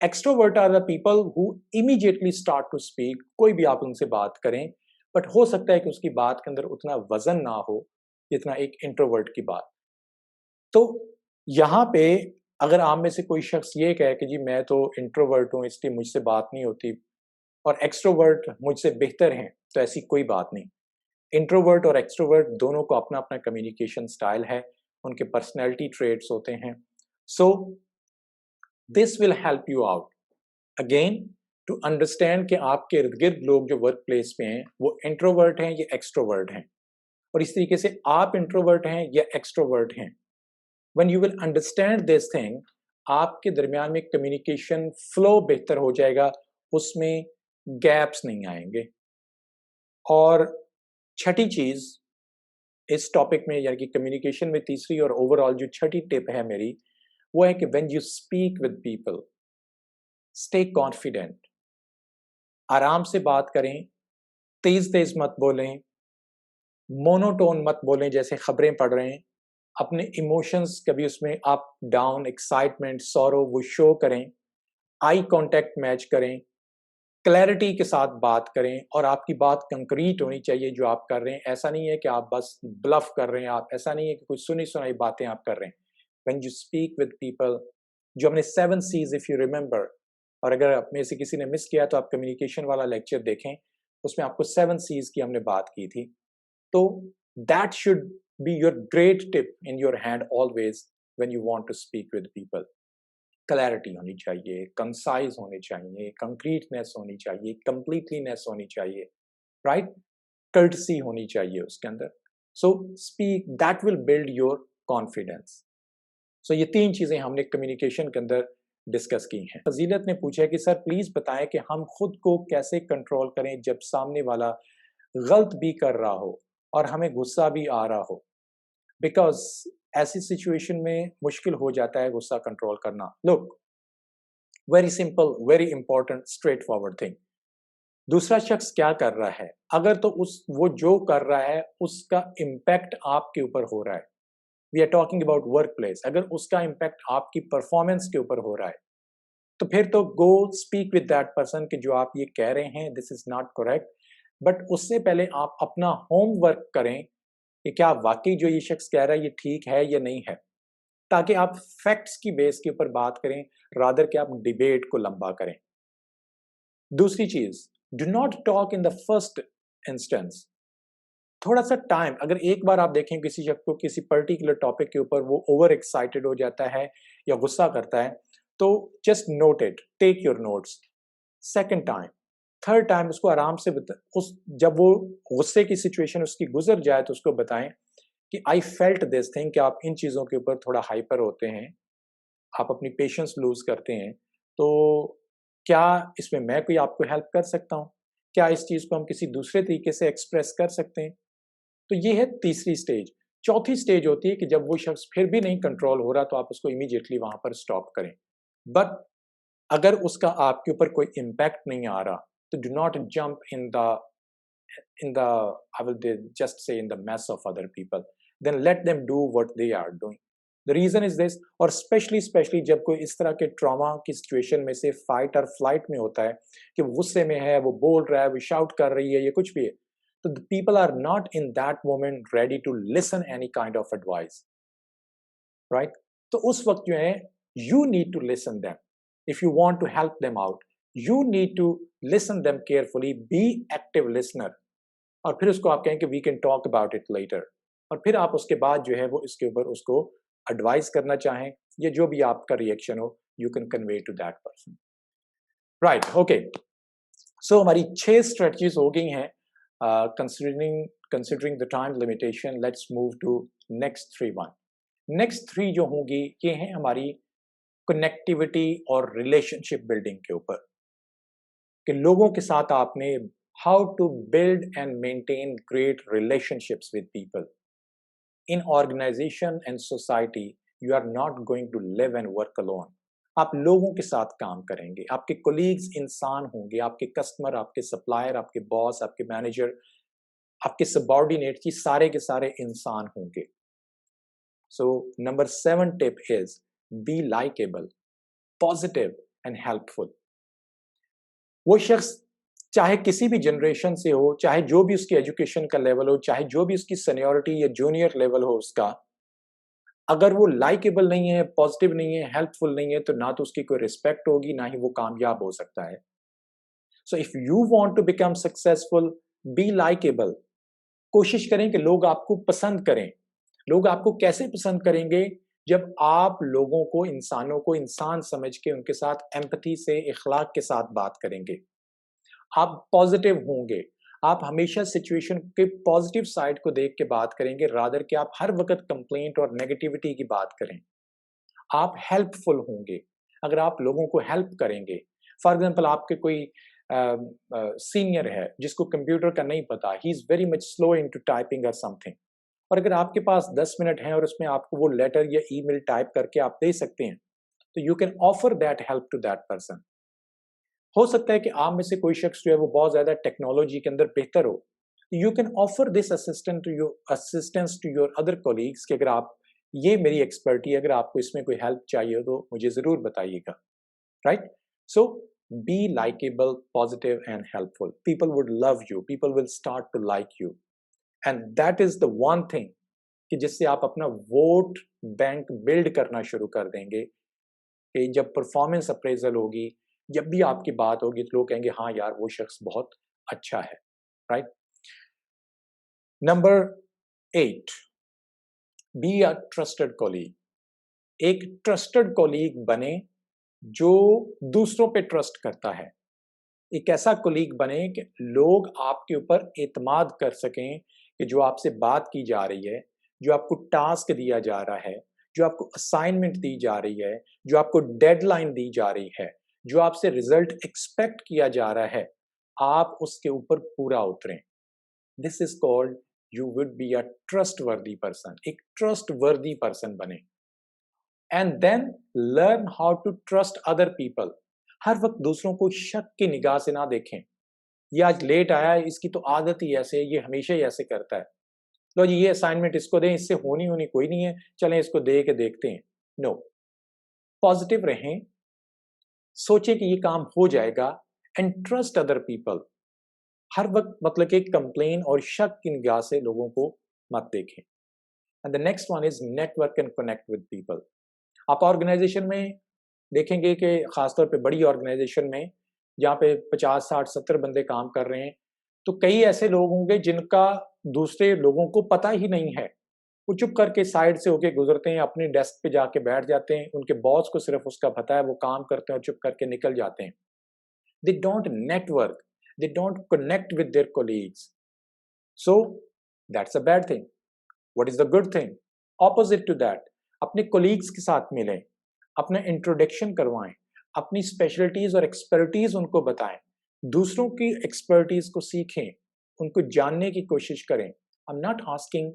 Speaker 1: Extrovert are the people who immediately start to speak, कोई भी आप उनसे बात करें, बट हो सकता है कि उसकी बात के अंदर उतना वजन ना हो जितना एक इंट्रोवर्ट की बात। तो यहाँ पे अगर आप में से कोई शख्स ये कहे कि जी मैं तो इंट्रोवर्ट हूँ इसलिए मुझसे बात नहीं होती, और एक्सट्रोवर्ट मुझसे बेहतर हैं, तो ऐसी कोई बात नहीं। इंट्रोवर्ट और एक्सट्रोवर्ट दोनों को अपना अपना कम्युनिकेशन स्टाइल है, उनके पर्सनैलिटी ट्रेट्स होते हैं। So this will help you out again to understand कि आपके इर्द गिर्द लोग जो वर्क प्लेस पे हैं वो इंट्रोवर्ट हैं या एक्सट्रोवर्ट हैं, और इस तरीके से आप इंट्रोवर्ट हैं या एक्सट्रोवर्ट हैं। When you will understand this thing, आपके दरमियान में कम्युनिकेशन फ्लो बेहतर हो जाएगा, उसमें गैप्स नहीं आएंगे। और छठी चीज इस टॉपिक में, यानी कि कम्युनिकेशन में तीसरी और ओवरऑल जो छठी टिप है मेरी, वो है कि when you speak with people, stay confident. आराम से बात करें, तेज तेज मत बोलें, मोनोटोन मत बोलें जैसे खबरें पढ़ रहे हैं। अपने इमोशंस कभी उसमें अप डाउन, एक्साइटमेंट, सॉरो, वो शो करें। आई कांटेक्ट मैच करें, क्लैरिटी के साथ बात करें, और आपकी बात कंक्रीट होनी चाहिए जो आप कर रहे हैं। ऐसा नहीं है कि आप बस ब्लफ कर रहे हैं, आप ऐसा नहीं है कि कुछ सुनी सुनाई बातें आप कर रहे हैं। When you speak with people, जो हमने 7 C's इफ यू रिमेंबर, और अगर आप में से किसी ने मिस किया तो आप कम्युनिकेशन वाला लेक्चर देखें, उसमें आपको 7 C's की हमने बात की थी। तो that should be your great tip in your hand always when you want to speak with people. Clarity होनी चाहिए, कंसाइज होने चाहिए, कंक्रीटनेस होनी चाहिए, कंप्लीटलीनेस होनी चाहिए, राइट? कर्टसी होनी चाहिए उसके अंदर। So speak, that will build your confidence. So ये 3 चीजें हमने कम्युनिकेशन के अंदर डिस्कस की हैं। फजीलत ने पूछा है कि सर प्लीज बताएं कि हम खुद को कैसे कंट्रोल करें जब सामने वाला गलत भी कर रहा हो, اور ہمیں غصہ بھی آ رہا ہو، بیکاز ایسی سچویشن میں مشکل ہو جاتا ہے غصہ کنٹرول کرنا. Look, very simple, very important, straightforward thing. دوسرا شخص کیا کر رہا ہے، اگر تو وہ جو کر رہا ہے اس کا امپیکٹ آپ کے اوپر ہو رہا ہے، we are talking about work place, اگر اس کا امپیکٹ آپ کی پرفارمنس کے اوپر ہو رہا ہے تو پھر تو گو اسپیک ود دیٹ پرسن کہ جو آپ یہ کہہ رہے ہیں دس از ناٹ کریکٹ. بٹ اس سے پہلے آپ اپنا ہوم ورک کریں کہ کیا واقعی جو یہ شخص کہہ رہا ہے یہ ٹھیک ہے یا نہیں ہے، تاکہ آپ فیکٹس کی بیس کے اوپر بات کریں رادر کہ آپ ڈیبیٹ کو لمبا کریں. دوسری چیز، do not talk in the first instance. تھوڑا سا ٹائم، اگر ایک بار آپ دیکھیں کسی شخص کو کسی پرٹیکولر ٹاپک کے اوپر وہ اوور ایکسائٹیڈ ہو جاتا ہے یا غصہ کرتا ہے تو just note it, take your notes. Second time, third time اس کو آرام سے جب وہ غصے کی سچویشن اس کی گزر جائے تو اس کو بتائیں کہ آئی فیلٹ دس تھنگ، کہ آپ ان چیزوں کے اوپر تھوڑا ہائپر ہوتے ہیں، آپ اپنی پیشنس لوز کرتے ہیں، تو کیا اس میں کوئی آپ کو ہیلپ کر سکتا ہوں، کیا اس چیز کو ہم کسی دوسرے طریقے سے ایکسپریس کر سکتے ہیں. تو یہ ہے تیسری سٹیج. چوتھی سٹیج ہوتی ہے کہ جب وہ شخص پھر بھی نہیں کنٹرول ہو رہا تو آپ اس کو امیڈیٹلی وہاں پر سٹاپ کریں. بٹ اگر اس کا آپ کے اوپر کوئی امپیکٹ نہیں آ رہا تو do not jump in the I will just say in the mess of other people. Then let them do what they are doing. The reason is this, اور اسپیشلی جب کوئی اس طرح کے ٹراما کی سچویشن میں سے فائٹ اور flight میں ہوتا ہے کہ وہ غصے میں ہے، وہ بول رہا ہے، وہ شاؤٹ کر رہی ہے، یہ کچھ بھی ہے، تو the people are not in that moment ready to listen any kind of advice, right? تو اس وقت جو ہے you need to listen them. If you want to help them out, you need to listen them carefully, be active listener. اور پھر اس کو آپ کہیں کہ we can talk about it later. اور پھر آپ اس کے بعد جو ہے وہ اس کے اوپر اس کو ایڈوائز کرنا چاہیں یا جو بھی آپ کا reaction who you can convey to that person. Right, okay. So ہماری 6 اسٹریٹجیز ہو گئی ہیں. Considering the time limitation, let's move to next 3 one. Next 3 جو ہوں گی یہ ہیں ہماری کنیکٹیوٹی اور ریلیشن شپ بلڈنگ کے اوپر، کہ لوگوں کے ساتھ آپ نے how to build and maintain great relationships with people. In organization and society, you are not going to live and work alone. آپ لوگوں کے ساتھ کام کریں گے، آپ کے کولیگز انسان ہوں گے، آپ کے کسٹمر، آپ کے سپلائر، آپ کے باس، آپ کے مینیجر، آپ کے سبارڈینیٹ، یہ سارے کے سارے انسان ہوں گے. So number 7 tip is be likable, positive and helpful. وہ شخص چاہے کسی بھی جنریشن سے ہو، چاہے جو بھی اس کی ایجوکیشن کا لیول ہو، چاہے جو بھی اس کی سینیورٹی یا جونیئر لیول ہو اس کا، اگر وہ لائکیبل نہیں ہے، پازیٹیو نہیں ہے، ہیلپ فل نہیں ہے تو نہ تو اس کی کوئی رسپیکٹ ہوگی، نہ ہی وہ کامیاب ہو سکتا ہے. So if you want to become successful, be likeable. کوشش کریں کہ لوگ آپ کو پسند کریں. لوگ آپ کو کیسے پسند کریں گے؟ جب آپ لوگوں کو، انسانوں کو انسان سمجھ کے ان کے ساتھ ایمپتھی سے، اخلاق کے ساتھ بات کریں گے. آپ پازیٹیو ہوں گے، آپ ہمیشہ سچویشن کے پازیٹیو سائڈ کو دیکھ کے بات کریں گے رادر کہ آپ ہر وقت کمپلینٹ اور نیگیٹیوٹی کی بات کریں. آپ ہیلپ فل ہوں گے، اگر آپ لوگوں کو ہیلپ کریں گے. فار ایگزامپل آپ کے کوئی سینئر ہے جس کو کمپیوٹر کا نہیں پتا، he is very much slow in to typing اور سم تھنگ، اور اگر آپ کے پاس 10 منٹ ہیں اور اس میں آپ کو وہ لیٹر یا ای میل ٹائپ کر کے آپ دے سکتے ہیں تو you can offer that help to that person. ہو سکتا ہے کہ آپ میں سے کوئی شخص جو ہے وہ بہت زیادہ ٹیکنالوجی کے اندر بہتر ہو، you can offer this assistance to your other colleagues کہ اگر آپ، یہ میری ایکسپرٹی، اگر آپ کو اس میں کوئی ہیلپ چاہیے ہو تو مجھے ضرور بتائیے گا. Right? So be likeable, positive and helpful. People would love you, people will start to like you, and that is the one thing کہ جس سے آپ اپنا ووٹ بینک بلڈ کرنا شروع کر دیں گے. کہ جب پرفارمنس اپریزل ہوگی، جب بھی آپ کی بات ہوگی تو لوگ کہیں گے ہاں یار وہ شخص بہت اچھا ہے. Right? Number 8، be a trusted colleague. ایک ٹرسٹڈ کولیگ بنے جو دوسروں پہ ٹرسٹ کرتا ہے. ایک ایسا کولیگ بنے کہ لوگ آپ کے اوپر اعتماد کر سکیں کہ جو آپ سے بات کی جا رہی ہے، جو آپ کو ٹاسک دیا جا رہا ہے، جو آپ کو اسائنمنٹ دی جا رہی ہے، جو آپ کو ڈیڈ لائن دی جا رہی ہے، جو آپ سے ریزلٹ ایکسپیکٹ کیا جا رہا ہے، آپ اس کے اوپر پورا اتریں. This is called you would be a trustworthy person, एक trustworthy person बने. And then learn how to trust other people. हर वक्त दूसरों को शक की निगाह से ना देखें. ये आज लेट आया है, इसकी तो आदत ही ऐसे है, ये हमेशा ही ऐसे करता है. लो जी, ये असाइनमेंट इसको दें, इससे होनी होनी कोई नहीं है, चलें इसको दे के देखते हैं. नो, पॉजिटिव रहें, सोचें कि ये काम हो जाएगा एंड ट्रस्ट अदर पीपल. हर वक्त मतलब कि कंप्लेन और शक की निगाह से लोगों को मत देखें. And the next one is network and connect with people. आप ऑर्गेनाइजेशन में देखेंगे कि खासतौर पे बड़ी ऑर्गेनाइजेशन में जहाँ पे 50, 60, 70 बंदे काम कर रहे हैं, तो कई ऐसे लोग होंगे जिनका दूसरे लोगों को पता ही नहीं है. वो चुप करके साइड से होके गुजरते हैं, अपनी डेस्क पे जाके बैठ जाते हैं, उनके बॉस को सिर्फ उसका पता है, वो काम करते हैं और चुप करके निकल जाते हैं. They don't network, they don't connect with their colleagues. So that's a bad thing. What is the good thing? Opposite to that, अपने कोलीग्स के साथ मिलें, अपना इंट्रोडक्शन करवाएं, अपनी स्पेशलिटीज और एक्सपर्टीज उनको बताएं, दूसरों की एक्सपर्टीज को सीखें, उनको जानने की कोशिश करें. आई एम नॉट आस्किंग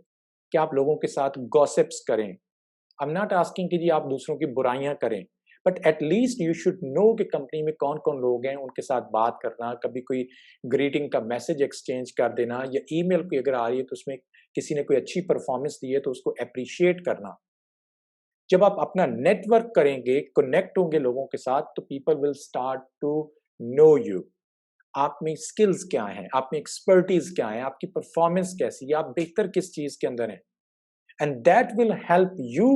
Speaker 1: कि आप लोगों के साथ गॉसिप्स करें. आई एम नॉट आस्किंग कि जी आप दूसरों की बुराइयां करें, but at least you should know कि कंपनी में कौन कौन लोग हैं, उनके साथ बात करना, कभी कोई ग्रीटिंग का मैसेज एक्सचेंज कर देना, या ईमेल कोई अगर आ रही है तो उसमें किसी ने कोई अच्छी परफॉर्मेंस दी है तो उसको अप्रिशिएट करना. जब आप अपना नेटवर्क करेंगे, कनेक्ट होंगे लोगों के साथ, तो people will start to know you. आप में स्किल्स क्या हैं, आप में एक्सपर्टीज क्या है, आपकी परफॉर्मेंस कैसी है, आप बेहतर किस चीज के अंदर हैं. And that will help you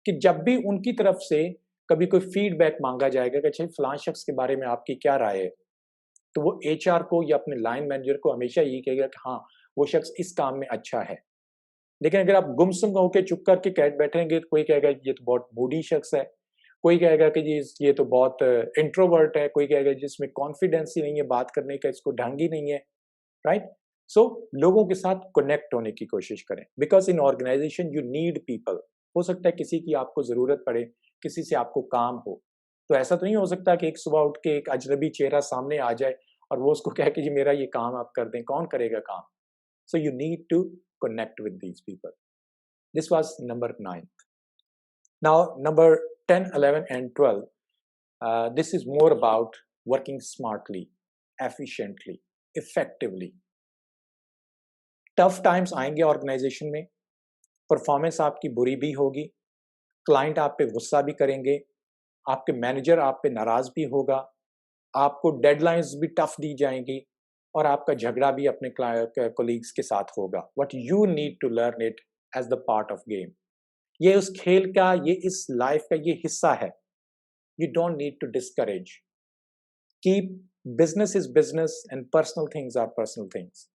Speaker 1: कि जब भी उनकी तरफ से कभी कोई फीडबैक मांगा जाएगा कि अच्छा फलां शख्स के बारे में आपकी क्या राय है, तो वो एचआर को या अपने लाइन मैनेजर को हमेशा यही कहेगा कि हाँ वो शख्स इस काम में अच्छा है. लेकिन अगर आप गुमसुम होकर चुप करके कैट बैठेंगे तो कोई कहेगा ये तो बहुत मूडी शख्स है, कोई कहेगा कि जी ये तो बहुत इंट्रोवर्ट है, कोई कहेगा जिसमें कॉन्फिडेंस ही नहीं है बात करने का, इसको ढंग ही नहीं है. राइट? सो लोगों के साथ कनेक्ट होने की कोशिश करें, because in organization you need people. हो सकता है किसी की आपको जरूरत पड़े, किसी से आपको काम हो, तो ऐसा तो नहीं हो सकता कि एक सुबह उठ के एक अजनबी चेहरा सामने आ जाए और वो उसको कहे कि जी मेरा ये काम आप कर दें. कौन करेगा काम? So you need to connect with these people. This was number 9. Now number 10, 11 and 12, this is more about working smartly, efficiently, effectively. Tough times आएंगे ऑर्गेनाइजेशन में, परफॉर्मेंस आपकी बुरी भी होगी, क्लाइंट आप पे गुस्सा भी करेंगे, आपके मैनेजर आप पे नाराज भी होगा, आपको डेडलाइंस भी टफ दी जाएंगी और आपका झगड़ा भी अपने कोलीग्स के साथ होगा. What you need to learn it as the part of game. ये उस खेल का, ये इस लाइफ का ये हिस्सा है. You don't need to discourage. Keep business is business and personal things are personal things.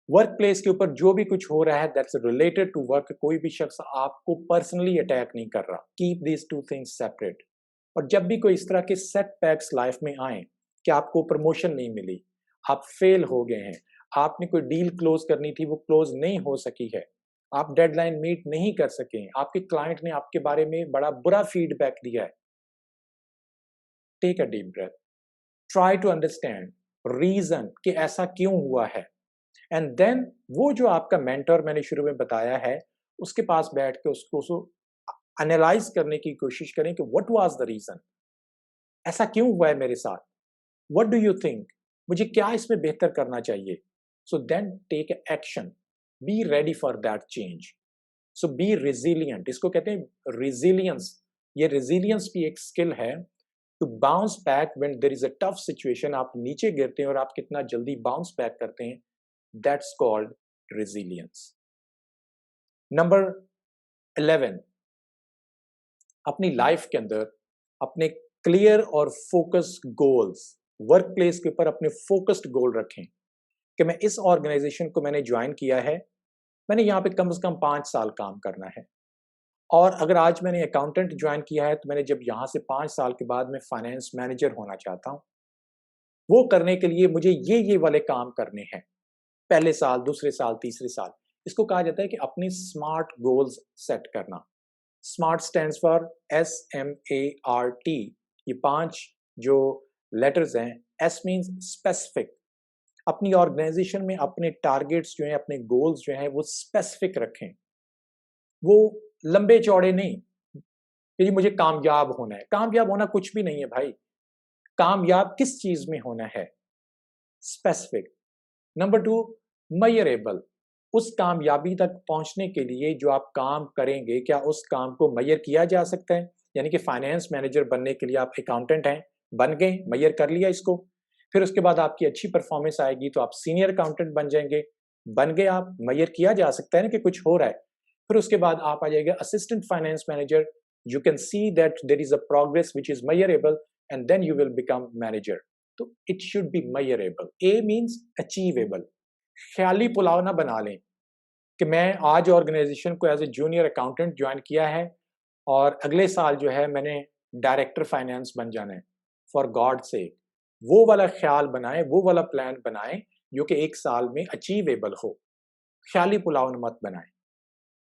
Speaker 1: Work place के ऊपर जो भी कुछ हो रहा है दैट्स रिलेटेड टू वर्क, कोई भी शख्स आपको पर्सनली अटैक नहीं कर रहा. Keep these two things separate. और जब भी कोई इस तरह के सेटबैक्स लाइफ में आए कि आपको प्रमोशन नहीं मिली, आप फेल हो गए हैं, आपने कोई डील क्लोज करनी थी वो क्लोज नहीं हो सकी है, आप डेडलाइन मीट नहीं कर सके हैं, आपके क्लाइंट ने आपके बारे में बड़ा बुरा फीडबैक दिया है, take a deep breath. Try to understand reason कि ऐसा क्यों हुआ है. एंड देन वो जो आपका मेंटर मैंने शुरू में बताया है उसके पास बैठ के उसको एनालाइज करने की कोशिश करें कि व्हाट वाज द रीजन, ऐसा क्यों हुआ है मेरे साथ, व्हाट डू यू थिंक, मुझे क्या इसमें बेहतर करना चाहिए. So then take action, be ready for that change. So be resilient, इसको कहते हैं रेजिलियंस. ये रेजिलियंस भी एक स्किल है to bounce back when there is a tough situation. आप नीचे गिरते हैं और आप कितना जल्दी बाउंस बैक करते हैं, दैट्स कॉल्ड रेजिलियंस. नंबर 11, अपनी लाइफ के अंदर अपने क्लियर और फोकस गोल्स, वर्क प्लेस के ऊपर अपने फोकस्ड गोल रखें कि मैं इस ऑर्गेनाइजेशन को मैंने ज्वाइन किया है, मैंने यहाँ पे कम से कम 5 साल काम करना है. और अगर आज मैंने अकाउंटेंट ज्वाइन किया है तो मैंने जब यहाँ से 5 साल के बाद मैं फाइनेंस मैनेजर होना चाहता हूँ. वो करने के लिए मुझे ये वाले काम करने हैं, पहले साल, दूसरे साल, तीसरे साल. इसको कहा जाता है कि अपनी स्मार्ट गोल्स सेट करना. Smart stands for SMART. ये 5 जो लेटर्स हैं. S मीन्स स्पेसिफिक, اپنی آرگنائزیشن میں اپنے ٹارگیٹس جو ہیں، اپنے گولز جو ہیں وہ اسپیسیفک رکھیں، وہ لمبے چوڑے نہیں کہ جی مجھے کامیاب ہونا ہے. کامیاب ہونا کچھ بھی نہیں ہے بھائی. کامیاب کس چیز میں ہونا ہے؟ اسپیسیفک. نمبر 2، میئریبل. اس کامیابی تک پہنچنے کے لیے جو آپ کام کریں گے، کیا اس کام کو میئر کیا جا سکتا ہے؟ یعنی کہ فائنینس مینیجر بننے کے لیے آپ اکاؤنٹنٹ ہیں، بن گئے، میئر کر لیا اس کو. پھر اس کے بعد آپ کی اچھی پرفارمنس آئے گی تو آپ سینئر اکاؤنٹنٹ بن جائیں گے، بن گئے آپ، میئر کیا جا سکتا ہے نا کہ کچھ ہو رہا ہے. پھر اس کے بعد آپ آ جائے گا assistant finance manager. You can see that there is a progress which is measurable and then you will become manager. تو it should be measurable. A means achievable. خیالی پلاؤ نہ بنا لیں کہ میں آج آرگنائزیشن کو as a junior accountant join کیا ہے اور اگلے سال جو ہے میں نے ڈائریکٹر فائنینس بن جانا ہے. فار گاڈ سیک وہ والا خیال بنائیں، وہ والا پلان بنائیں جو کہ ایک سال میں اچیویبل ہو. خیالی پلاؤ مت بنائیں.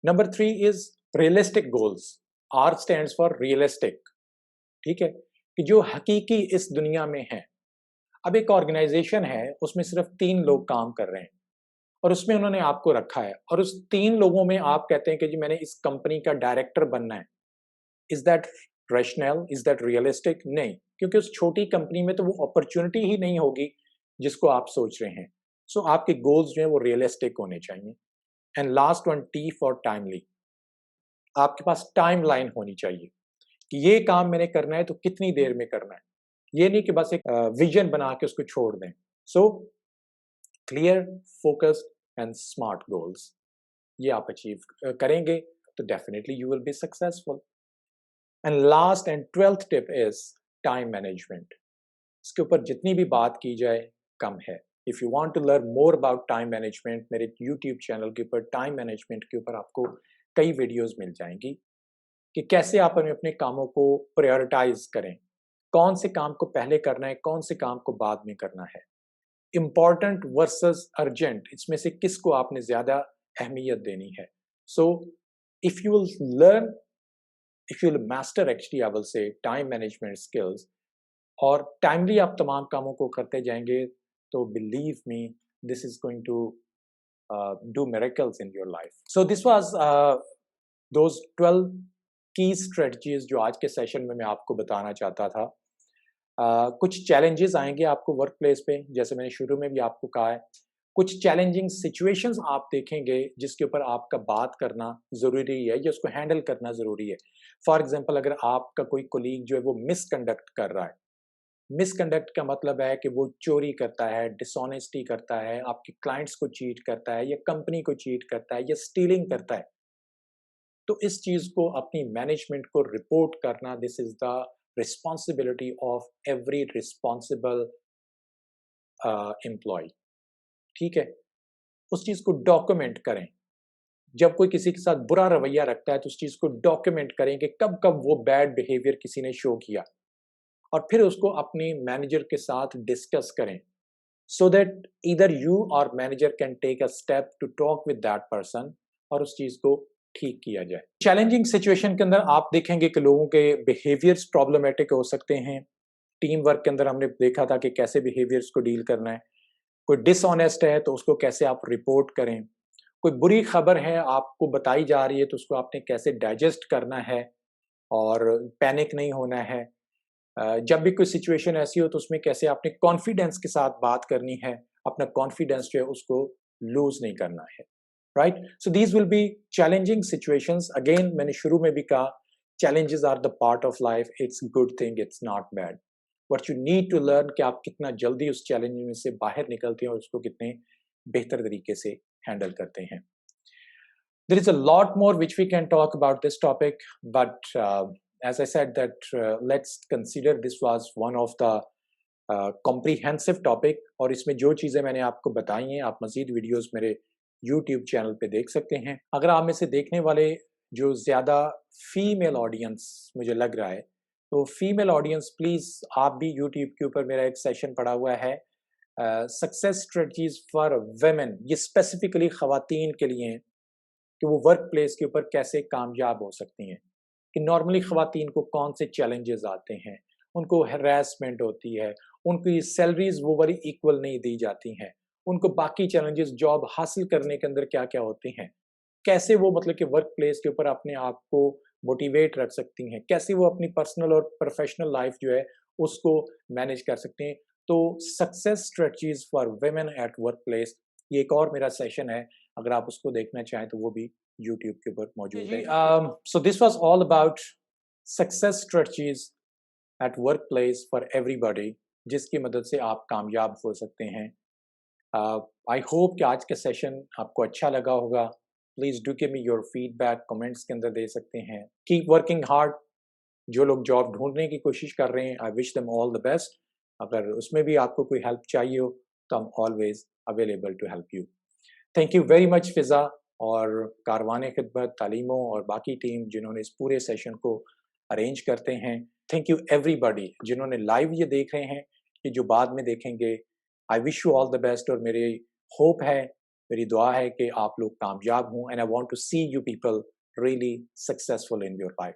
Speaker 1: Number 3 is realistic goals. R stands for realistic. ٹھیک ہے، کہ جو حقیقی اس دنیا میں ہے. اب ایک آرگنائزیشن ہے، اس میں صرف 3 لوگ کام کر رہے ہیں اور اس میں انہوں نے آپ کو رکھا ہے اور اس 3 لوگوں میں آپ کہتے ہیں کہ جی میں نے اس کمپنی کا ڈائریکٹر بننا ہے. Is that rational? Is that realistic? نہیں، کیونکہ اس چھوٹی کمپنی میں تو وہ اپرچونٹی ہی نہیں ہوگی جس کو آپ سوچ رہے ہیں. سو آپ کے گولز جو ہیں وہ ریئلسٹک ہونے چاہیے. And last one, T for timely. آپ کے پاس ٹائم لائن ہونی چاہیے کہ یہ کام میں نے کرنا ہے تو کتنی دیر میں کرنا ہے. یہ نہیں کہ بس ایک ویژن بنا کے اس کو چھوڑ دیں. So clear, focused and SMART goals یہ آپ اچیو کریں گے تو definitely you will be successful. And last and 12th tip is time management. اس کے اوپر جتنی بھی بات کی جائے کم ہے. If you want to learn more about time management, میرے یوٹیوب چینل کے اوپر ٹائم مینجمنٹ کے اوپر آپ کو کئی ویڈیوز مل جائیں گی کہ کیسے آپ اپنے کاموں کو پریورٹائز کریں، کون سے کام کو پہلے کرنا ہے، کون سے کام کو بعد میں کرنا ہے. امپورٹنٹ ورسز ارجنٹ، اس میں سے کس کو آپ نے زیادہ اہمیت دینی ہے. So if you will learn, if you will master actually I will say time management skills اور ٹائملی آپ تمام کاموں کو کرتے جائیں گے تو believe me this is going to do miracles in your life. So this was those 12 کی اسٹریٹجیز جو آج کے سیشن میں آپ کو بتانا چاہتا تھا. کچھ چیلنجز آئیں گے آپ کو ورک پلیس پہ، جیسے میں نے شروع میں بھی آپ کو کہا ہے. کچھ چیلنجنگ سچویشنز آپ دیکھیں گے جس کے اوپر آپ کا بات کرنا ضروری ہے یا اس کو ہینڈل کرنا ضروری ہے. فار ایگزامپل اگر آپ کا کوئی کولیگ جو ہے وہ مس کنڈکٹ کر رہا ہے، مس کنڈکٹ کا مطلب ہے کہ وہ چوری کرتا ہے، ڈس آنیسٹی کرتا ہے، آپ کے کلائنٹس کو چیٹ کرتا ہے یا کمپنی کو چیٹ کرتا ہے یا اسٹیلنگ کرتا ہے، تو اس چیز کو اپنی مینجمنٹ کو رپورٹ کرنا، دس از دا responsibility of every responsible employee. ٹھیک ہے، اس چیز کو ڈاکومنٹ کریں. جب کوئی کسی کے ساتھ برا رویہ رکھتا ہے تو اس چیز کو ڈاکومنٹ کریں کہ کب کب وہ بیڈ بیہیویئر کسی نے شو کیا اور پھر اس کو اپنی مینیجر کے ساتھ ڈسکس کریں so that either you or manager can take a step to talk with that person اور اس چیز کو ٹھیک کیا جائے. چیلنجنگ سچویشن کے اندر آپ دیکھیں گے کہ لوگوں کے بیہیویئرس پرابلمیٹک ہو سکتے ہیں. ٹیم ورک کے اندر ہم نے دیکھا تھا کہ کیسے بیہیویئرس کو ڈیل کرنا ہے. کوئی ڈس آنیسٹ ہے تو اس کو کیسے آپ رپورٹ کریں. کوئی بری خبر ہے آپ کو بتائی جا رہی ہے تو اس کو آپ نے کیسے ڈائجسٹ کرنا ہے اور پینک نہیں ہونا ہے. جب بھی کوئی سچویشن ایسی ہو تو اس میں کیسے آپ نے کانفیڈینس کے ساتھ بات کرنی ہے، اپنا کانفیڈینس جو ہے اس کو لوز نہیں کرنا ہے. Right? So these will be challenging situations. Again, میں نے شروع میں بھی کہا challenges are the part of life. It's a good thing. It's not bad. What you need to learn کہ آپ کتنا جلدی اس چیلنج میں سے باہر نکلتے ہیں اور اس کو کتنے بہتر طریقے سے ہینڈل کرتے ہیں. There is a lot more which we can talk about this topic, but as I said that let's consider this was one of the comprehensive topic اور اس میں جو چیزیں میں نے آپ کو بتائی ہیں آپ مزید ویڈیوز میرے یوٹیوب چینل پہ دیکھ سکتے ہیں. اگر آپ میں سے دیکھنے والے جو زیادہ فیمیل آڈینس مجھے لگ رہا ہے تو فیمیل آڈینس پلیز آپ بھی یوٹیوب کے اوپر میرا ایک سیشن پڑا ہوا ہے سکسیس اسٹریٹجیز فار ویمن. یہ اسپیسیفکلی خواتین کے لیے ہیں کہ وہ ورک پلیس کے اوپر کیسے کامیاب ہو سکتی ہیں. کہ نارملی خواتین کو کون سے چیلنجز آتے ہیں، ان کو ہراسمنٹ ہوتی ہے، उनकी सैलरीज वो बड़ी इक्वल नहीं दी जाती हैं, उनको बाकी चैलेंजेस जॉब हासिल करने के अंदर क्या क्या होते हैं, कैसे वो मतलब कि वर्क प्लेस के ऊपर अपने आप को मोटिवेट रख सकती हैं, कैसे वो अपनी पर्सनल और प्रोफेशनल लाइफ जो है उसको मैनेज कर सकते हैं। तो success strategies for women at work place, ये एक और मेरा सेशन है, अगर आप उसको देखना चाहें तो वो भी यूट्यूब के ऊपर मौजूद है। So this was all about success strategies at work place for everybody, जिसकी मदद से आप कामयाब हो सकते हैं। आई होप कि आज का सेशन आपको अच्छा लगा होगा। Please do give me your feedback, comments के अंदर दे सकते हैं। Keep working hard. जो लोग जॉब ढूंढने की कोशिश कर रहे हैं, I wish them all the best. अगर उसमें भी आपको कोई हेल्प चाहिए हो तो I am always available to help you. Thank you very much Fiza और कारवान खिदमत, तालीमों और बाकी टीम जिन्होंने इस पूरे सेशन को अरेंज करते हैं। थैंक यू एवरीबॉडी जिन्होंने लाइव ये देख रहे हैं, कि जो बाद में देखेंगे। I wish you all the best और मेरी होप है, मेरी दुआ है कि आप लोग कामयाब हों, and I want to see you people really successful in your life.